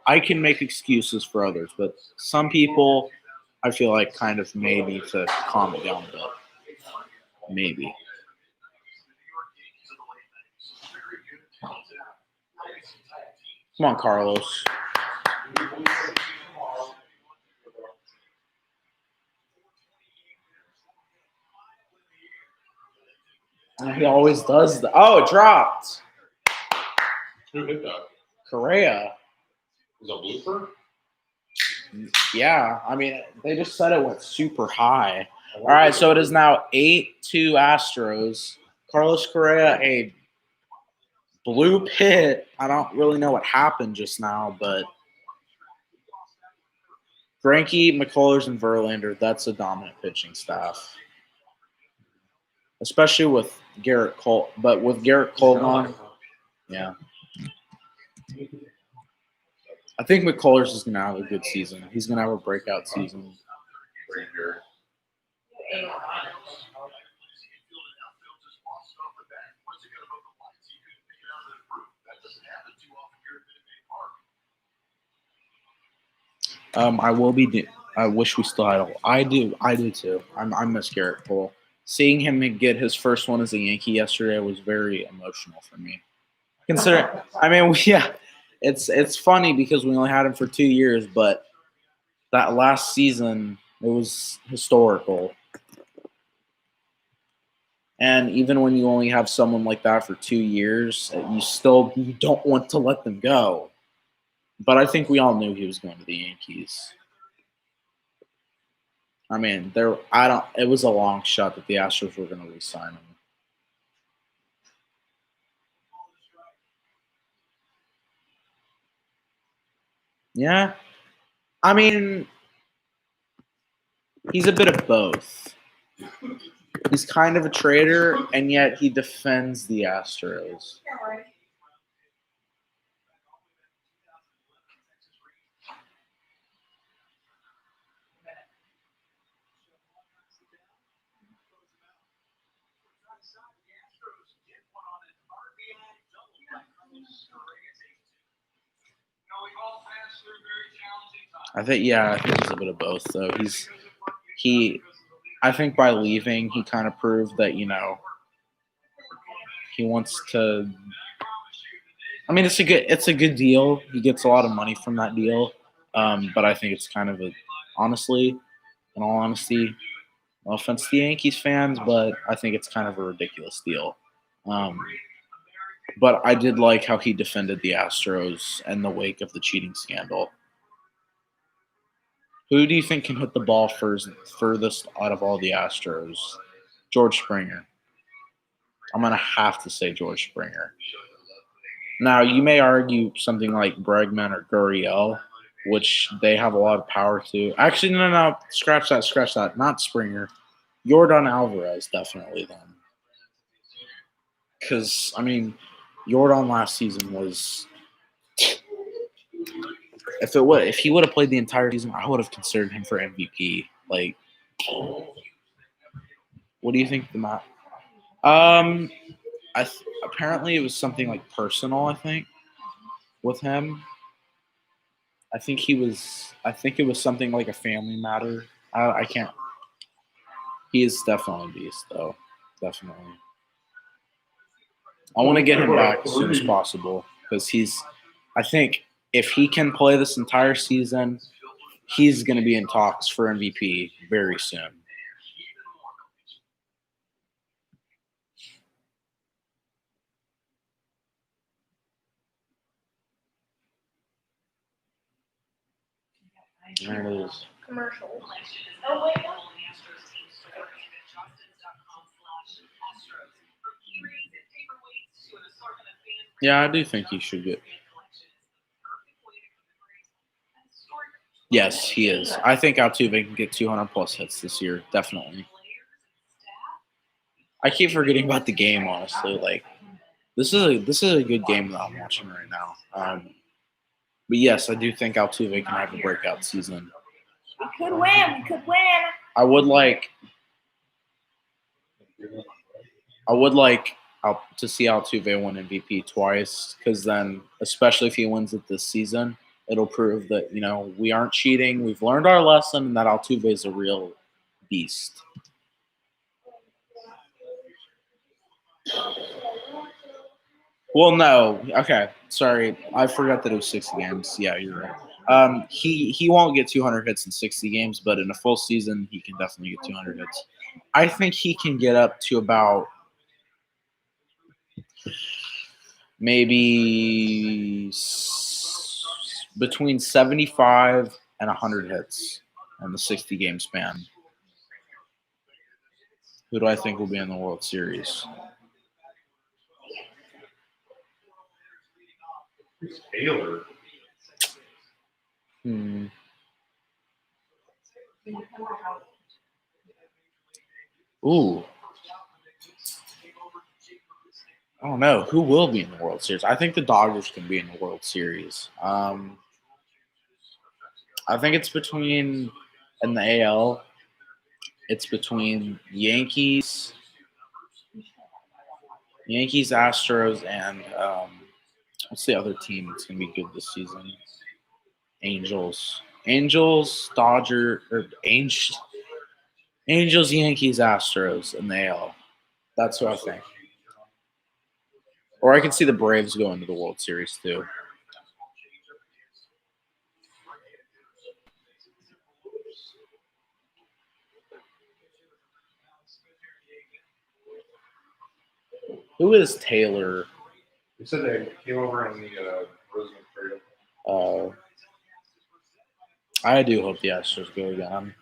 I can make excuses for others, but some people I feel like kind of may need to calm it down a bit. Maybe. Come on, Carlos. He always does that. Oh, it dropped. Who hit that? Correa. Was that blooper? Yeah, I mean, they just said it went super high. All right, so it is now 8-2 Astros. Carlos Correa, a blue pit. I don't really know what happened just now, but Greinke, McCullers, and Verlander, that's a dominant pitching staff. Especially with Garrett Cole. But with Garrett Cole on, yeah. I think McCullers is going to have a good season. He's going to have a breakout season. I will be. I wish we still had. I do too. I miss Garrett Cole. Seeing him get his first one as a Yankee yesterday was very emotional for me. Consider, I mean, yeah, it's funny because we only had him for 2 years, but that last season it was historical. And even when you only have someone like that for 2 years, you don't want to let them go. But I think we all knew he was going to the Yankees. I mean, it was a long shot that the Astros were going to re-sign him. Yeah. I mean, he's a bit of both. He's kind of a traitor, and yet he defends the Astros. I think he's a bit of both, though. I think by leaving, he kind of proved that, he wants to. I mean, it's a good deal. He gets a lot of money from that deal, but I think it's kind of honestly, in all honesty, no offense to the Yankees fans, but I think it's kind of a ridiculous deal. But I did like how he defended the Astros in the wake of the cheating scandal. Who do you think can hit the ball furthest out of all the Astros? George Springer. I'm going to have to say George Springer. Now, you may argue something like Bregman or Gurriel, which they have a lot of power to. Actually, no. Scratch that. Not Springer. Yordan Alvarez, definitely then. Because, I mean, Yordan last season was. If he would have played the entire season, I would have considered him for MVP. Like, what do you think the map? Apparently it was something like personal. I think with him, I think it was something like a family matter. I can't. He is definitely a beast, though. Definitely. I want to get him back as soon as possible because I think if he can play this entire season, he's going to be in talks for MVP very soon. There it is. Commercial. Yeah, I do think he should get. Yes, he is. I think Altuve can get 200 plus hits this year, definitely. I keep forgetting about the game, honestly. Like, this is a good game that I'm watching right now. But yes, I do think Altuve can have a breakout season. We could win. I would like to see Altuve win MVP twice, because then, especially if he wins it this season, it'll prove that we aren't cheating. We've learned our lesson, and that Altuve is a real beast. Well, no. Okay, sorry. I forgot that it was 60 games. Yeah, you're right. He won't get 200 hits in 60 games, but in a full season, he can definitely get 200 hits. I think he can get up to about maybe between 75 and 100 hits in the 60 game span. Who do I think will be in the World Series? Taylor. Ooh. I don't know. Who will be in the World Series? I think the Dodgers can be in the World Series. I think it's between, in the AL, it's between Yankees, Astros, and what's the other team that's going to be good this season? Angels, Angels, Yankees, Astros in the AL. That's what I think. Or I can see the Braves going to the World Series too. Who is Taylor? He said they came over in the Roseman trade. I do hope the Astros go again.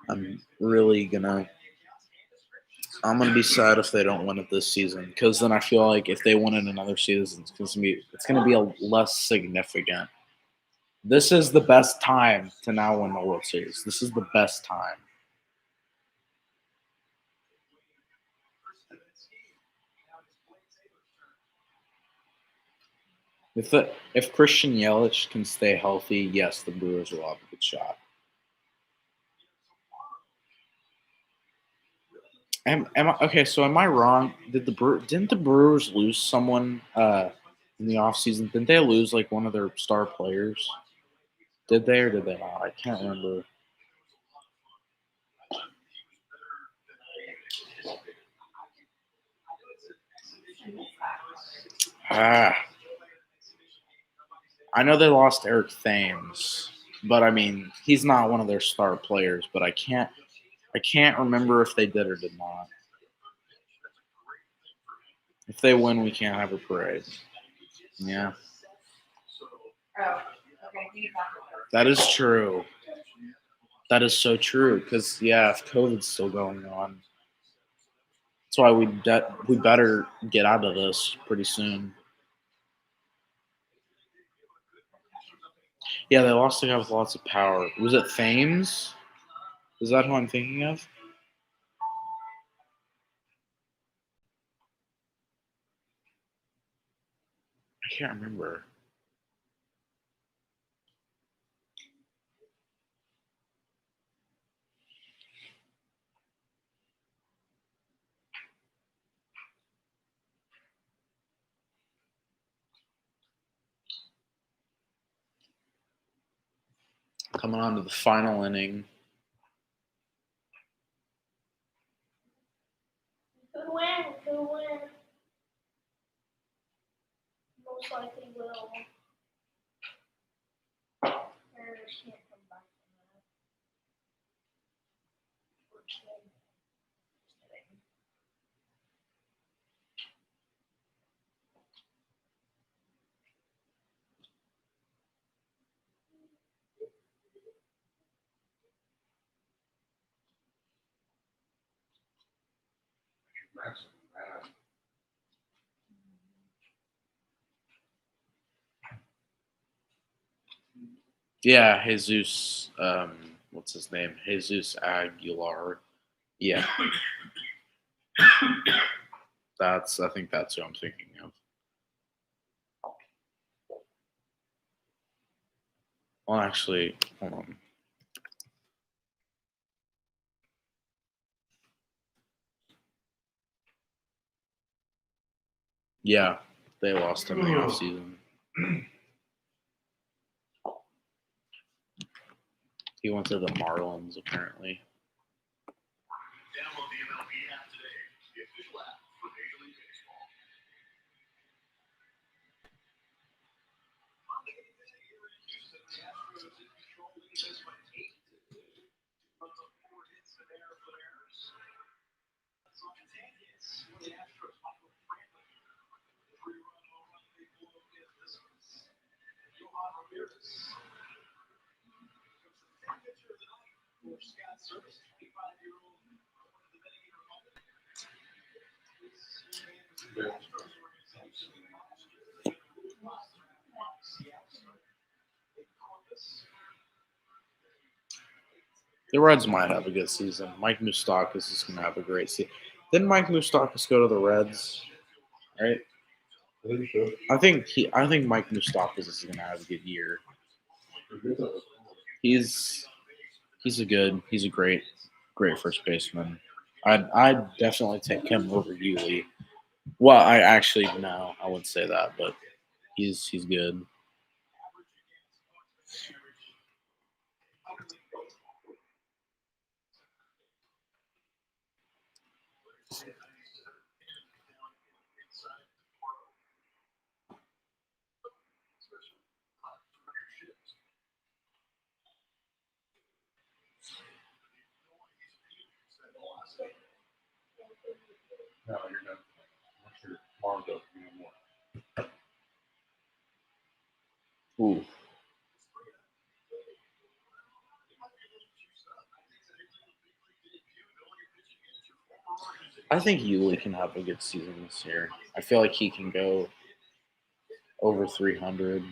I'm really gonna. I'm gonna be sad if they don't win it this season, because then I feel like if they win it another season, it's gonna be a less significant. This is the best time to now win the World Series. This is the best time. If Christian Yelich can stay healthy, yes, the Brewers will have a good shot. Okay? So am I wrong? Didn't the Brewers lose someone in the offseason? Didn't they lose like one of their star players? Did they or did they not? I can't remember. I know they lost Eric Thames, but I mean he's not one of their star players. But I can't remember if they did or did not. If they win, we can't have a parade. Yeah. That is true. That is so true. Because if COVID's still going on, that's why we better get out of this pretty soon. Yeah, they lost a guy with lots of power. Was it Thames? Is that who I'm thinking of? I can't remember. Coming on to the final inning. Who win? Most likely will. Mariners can't come back from that. Yeah, Jesus. What's his name? Jesus Aguilar. Yeah. I think that's who I'm thinking of. Well, actually, hold on. Yeah, they lost him in the offseason. He went to the Marlins apparently. Download the MLB app today, the official app for Major League Baseball. Houston, the Astros in control, leading this by 8-2. From the 4 hits and error for errors. That's on 10 hits for the Astros. Michael Franklin, 3-run home run, big blow against this one. Johan Ramirez. Comes the 10th pitcher of the night for Scott Service, 25-year-old Dominican Republic. The Astros organization last year, they lost Seattle. The Reds might have a good season. Mike Moustakas is going to have a great season. Didn't Mike Moustakas go to the Reds? Right? I think so. I think Mike Moustakas is going to have a good year. He's a great first baseman. I'd definitely take him over Yuli. Well, I actually no, I wouldn't say that, but he's good. No, you're done. Once your arms up, you know more. Ooh. I think Yuli can have a good season this year. I feel like he can go over 300.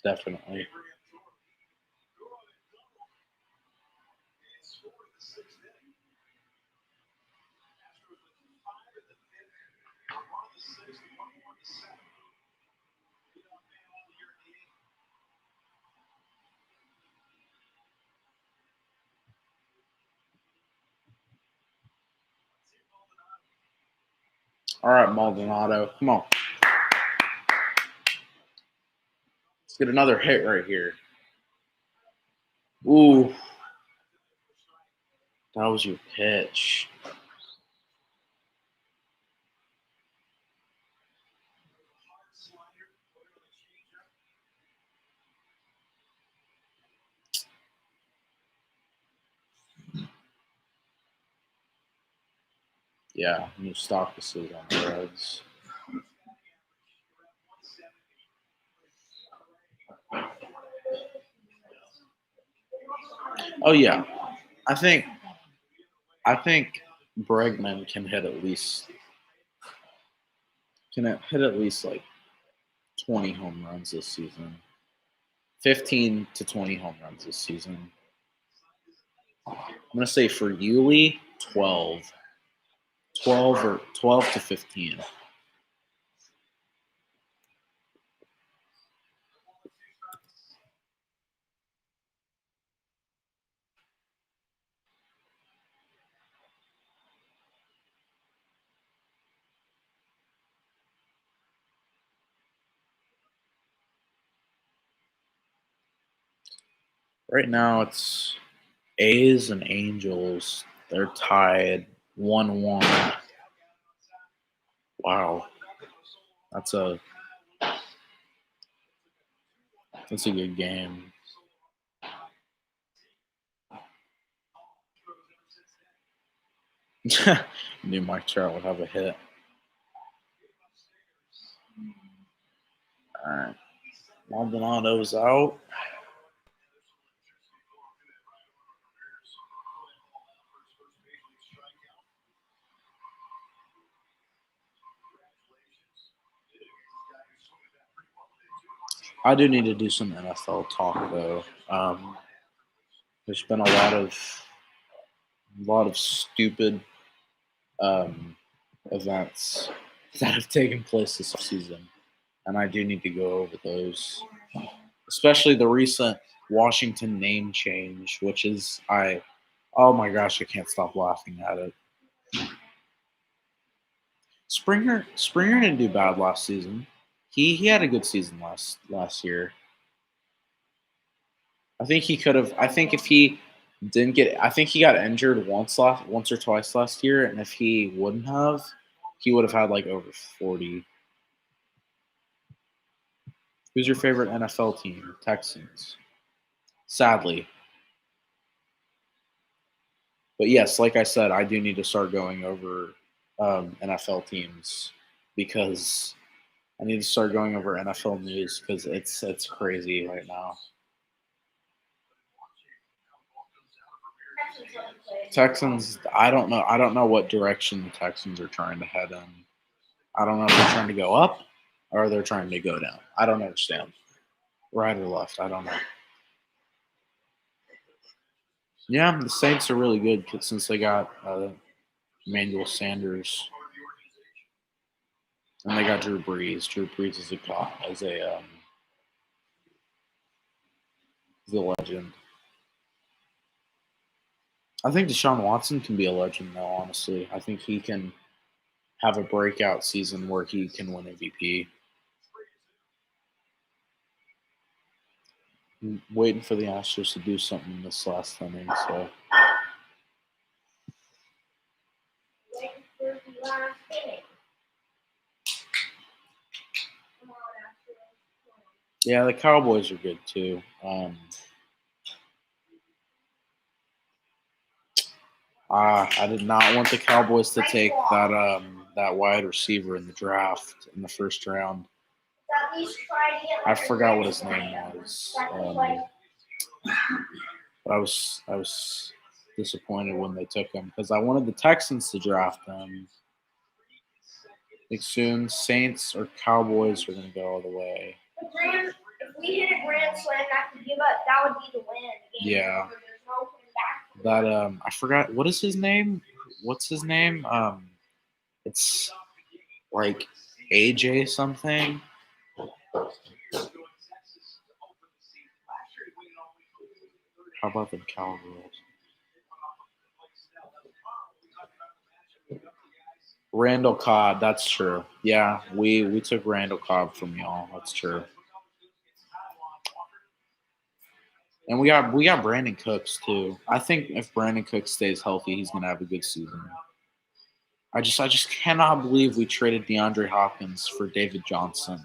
Definitely. All right, Maldonado. Come on. Let's get another hit right here. Ooh. That was your pitch. Yeah, Moustakas is on the Reds. Oh yeah, I think Bregman can hit at least like 20 home runs this season. 15 to 20 home runs this season. I'm gonna say for Yuli, 12 to 15. Right now, it's A's and Angels. They're tied 1-1. Wow, that's a good game. Knew Mike Trout would have a hit. All right, Maldonado's out. I do need to do some NFL talk though. There's been a lot of stupid events that have taken place this season, and I do need to go over those, especially the recent Washington name change, which is oh my gosh, I can't stop laughing at it. Springer didn't do bad last season. He had a good season last year. I think he could have. I think if he didn't get, I think he got injured once or twice last year, and if he wouldn't have, he would have had like over 40. Who's your favorite NFL team? Texans. Sadly. But yes, like I said, I do need to start going over NFL teams because I need to start going over NFL news because it's crazy right now. Texans, I don't know. I don't know what direction the Texans are trying to head in. I don't know if they're trying to go up or they're trying to go down. I don't understand. Right or left, I don't know. Yeah, the Saints are really good since they got Emmanuel Sanders and they got Drew Brees. Drew Brees is a legend. I think Deshaun Watson can be a legend, though. Honestly, I think he can have a breakout season where he can win MVP. I'm waiting for the Astros to do something in this last inning. So Waiting for the last inning. Come on, Astros. yeah, the Cowboys are good too. I did not want the Cowboys to take that wide receiver in the draft in the first round. At least try to get I like forgot a what his grand name slam. was. That was like But I was disappointed when they took him because I wanted the Texans to draft him. Like soon, Saints or Cowboys are gonna go all the way. if we hit a grand slam, that could give up. That would be the win. The game Yeah. over. There's no coming back. That I forgot what is his name. What's his name? It's like AJ something. How about the Cowboys? Randall Cobb, that's true. Yeah, we took Randall Cobb from y'all. That's true. And we got Brandon Cooks too. I think if Brandon Cooks stays healthy, he's gonna have a good season. I just cannot believe we traded DeAndre Hopkins for David Johnson.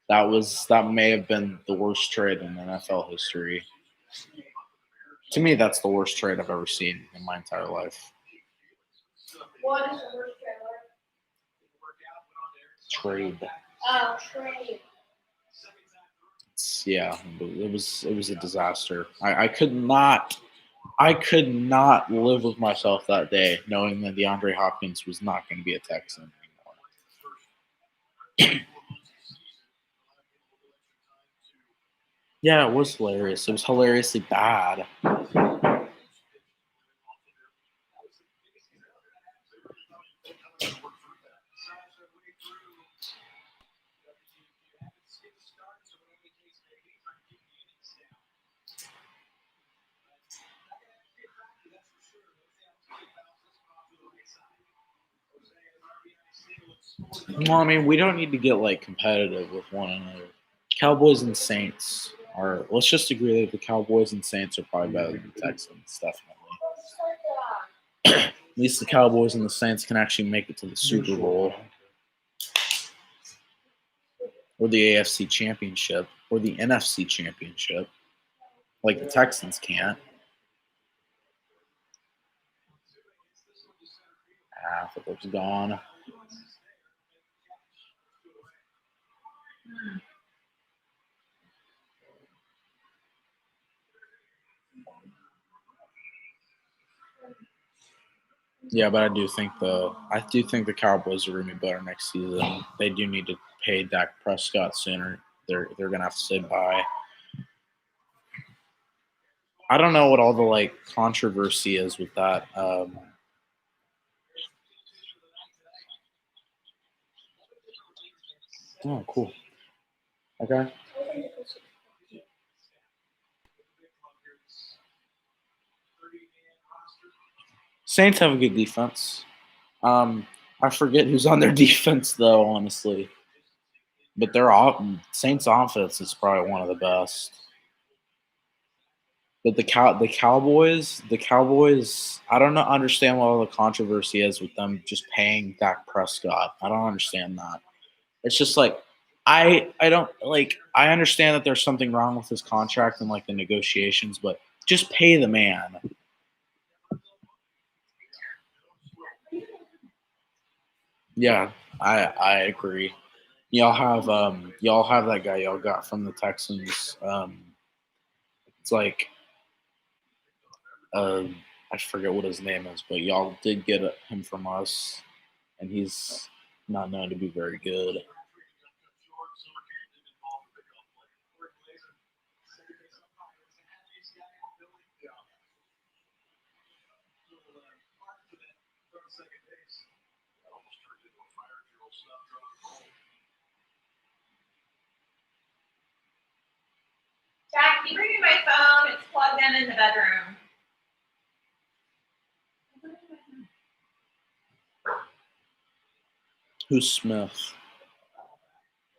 That may have been the worst trade in NFL history. To me, that's the worst trade I've ever seen in my entire life. What is the worst trailer? Trade. Trade. Yeah, it was a disaster. I could not live with myself that day knowing that DeAndre Hopkins was not going to be a Texan anymore. Yeah, it was hilarious. It was hilariously bad. Well, I mean, we don't need to get like competitive with one another. Cowboys and Saints are. Let's just agree that the Cowboys and Saints are probably better than the Texans, definitely. At least the Cowboys and the Saints can actually make it to the Super Bowl or the AFC Championship or the NFC Championship, like the Texans can't. Half of it's gone. Yeah, but I do think the Cowboys are going to be better next season. They do need to pay Dak Prescott sooner. They're going to have to say bye. I don't know what all the like controversy is with that. Oh, cool. Okay. Saints have a good defense. I forget who's on their defense though, honestly. But their Saints offense is probably one of the best. But the Cowboys, I don't know, understand what all the controversy is with them just paying Dak Prescott. I don't understand that. It's just like I don't like I understand that there's something wrong with his contract and like the negotiations, but just pay the man. Yeah, I agree. Y'all have that guy y'all got from the Texans. It's like I forget what his name is, but y'all did get him from us, and he's not known to be very good. Jack, can you bring me my phone? It's plugged in the bedroom. Who's Smith?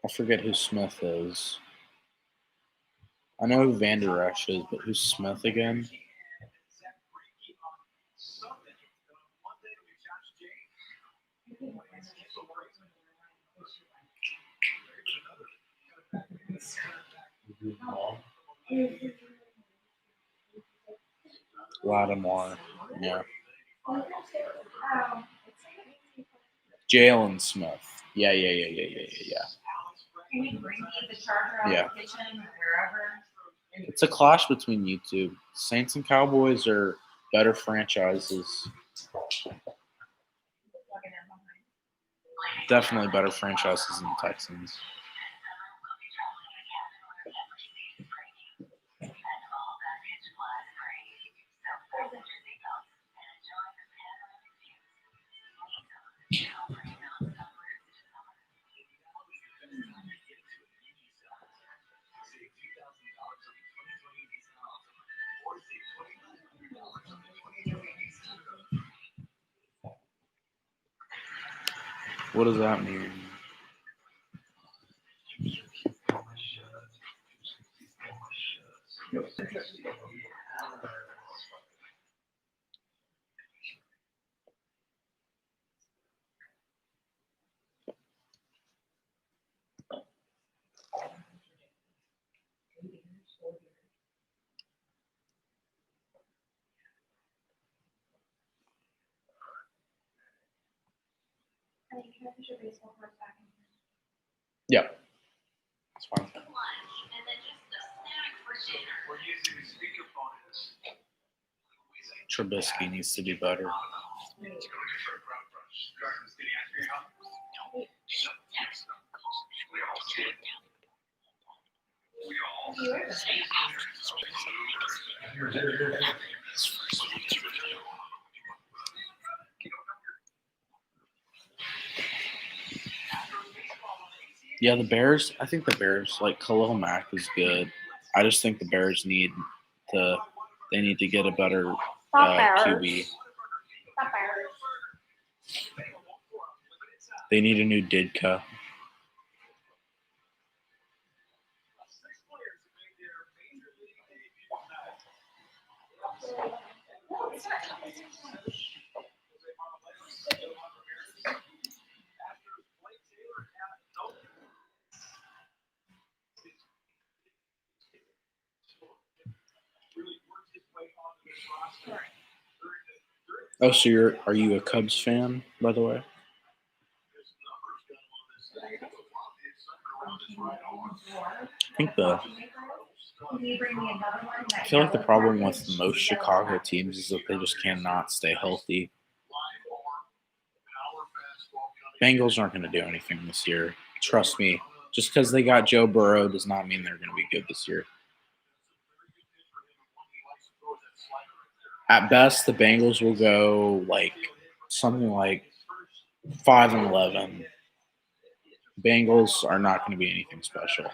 I forget who Smith is. I know who Van Der Esch is, but who's Smith again? Lattimore. Yeah. Jalen Smith. Yeah. Can you bring me the charger out of the kitchen or wherever? It's a clash between you two. Saints and Cowboys are better franchises. Definitely better franchises than the Texans. What does that mean? Yeah, that's fine. Trubisky needs to do better. Yeah, the Bears. I think the Bears, like Khalil Mack, is good. I just think the Bears need to. They need to get a better QB. They need a new Didka. Oh, so are you a Cubs fan, by the way? I feel like the problem with most Chicago teams is that they just cannot stay healthy. Bengals aren't going to do anything this year. Trust me. Just because they got Joe Burrow does not mean they're going to be good this year. At best, the Bengals will go like something like 5-11. Bengals are not going to be anything special.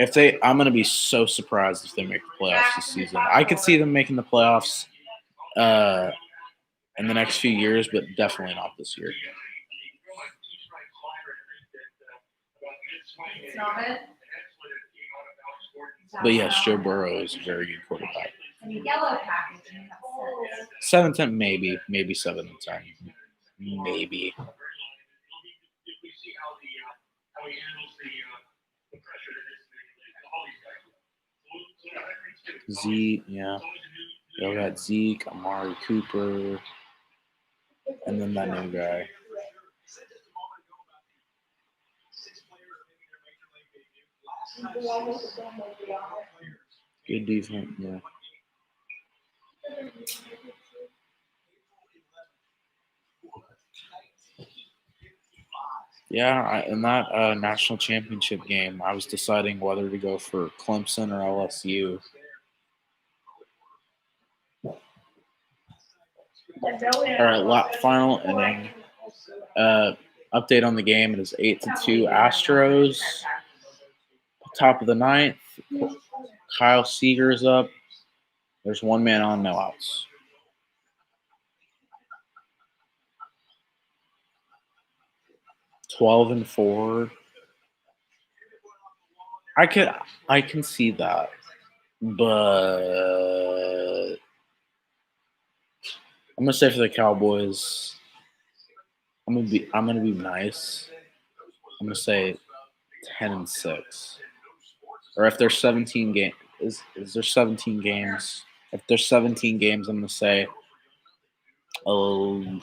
I'm going to be so surprised if they make the playoffs this season. I could see them making the playoffs in the next few years, but definitely not this year. But yes, Joe Burrow is a very good quarterback. Yellow package. And you have 7-10, maybe 7-10, maybe. Zeke, yeah. We got Zeke, Amari Cooper, and then that new guy. Good defense, yeah. Yeah, in that national championship game, I was deciding whether to go for Clemson or LSU. All right, final inning. Update on the game. It is 8-2 Astros. Top of the ninth. Kyle Seager's up. There's one man on, no outs. (12-4). I can see that, but I'm gonna say for the Cowboys, I'm gonna be nice. I'm gonna say 10-6. Or if there's 17 games, is there 17 games? If there's 17 games, I'm gonna say, I'm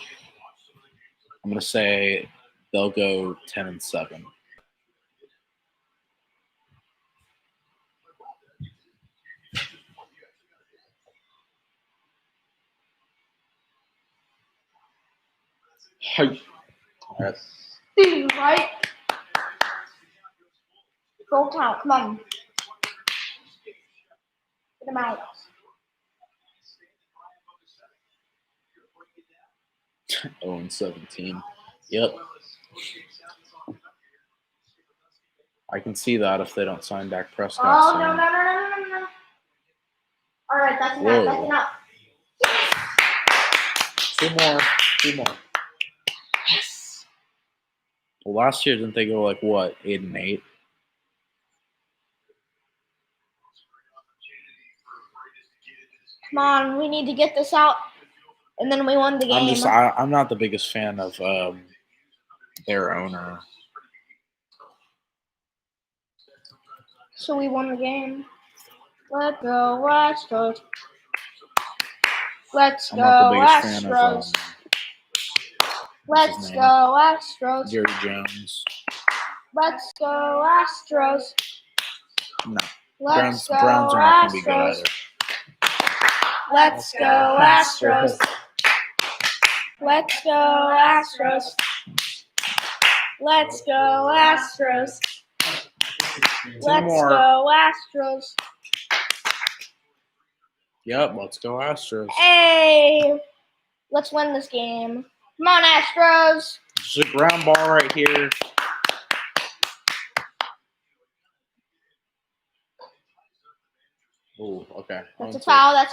gonna say they'll go 10-7. All right. Dude, right? Full count. Come on. Get him out. 0-17. Yep. I can see that if they don't sign Dak Prescott Oh, soon. no. All right, that's enough. That's enough. Two more. Yes. Well, last year, didn't they go like what, 8-8? Come on, we need to get this out, and then we won the game. I'm not the biggest fan of their owner. So we won the game. Let's go Astros. Let's I'm not the go biggest fan of Astros. Let's go Astros. Gary Jones. Let's go Astros. No. Let's go Browns are not going to be good Astros. either. Let's go Astros. Let's go Astros. Let's go Astros. Let's go Astros. Yep, let's go Astros. Hey, let's win this game. Come on, Astros. It's a ground ball right here. Oh, okay. That's a foul. That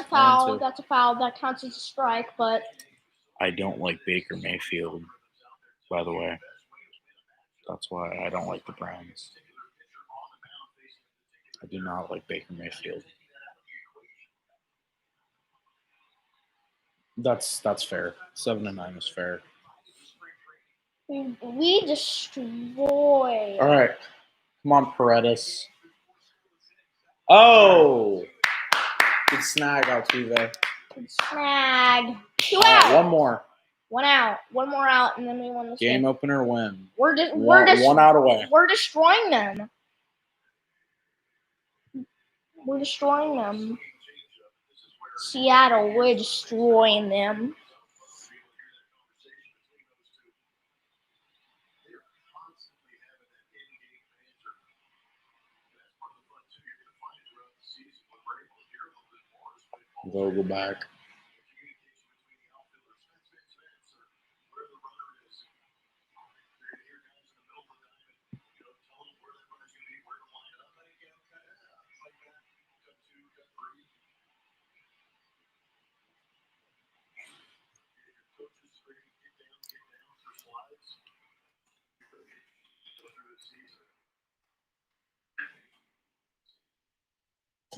counts as a strike, but I don't like Baker Mayfield, by the way. That's why I don't like the Browns. I do not like Baker Mayfield. That's fair. 7-9 is fair. we destroy. All right. Come on, Paredes. Oh! Good snag, Altuve. Good snag. 2 All out. right, one more. 1 out. One more out, and then we won this game. Game opener win. We're One out away. We're destroying them. We're destroying them. Seattle, we're destroying them. Go back.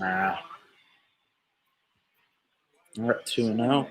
Nah. We're at 2-0.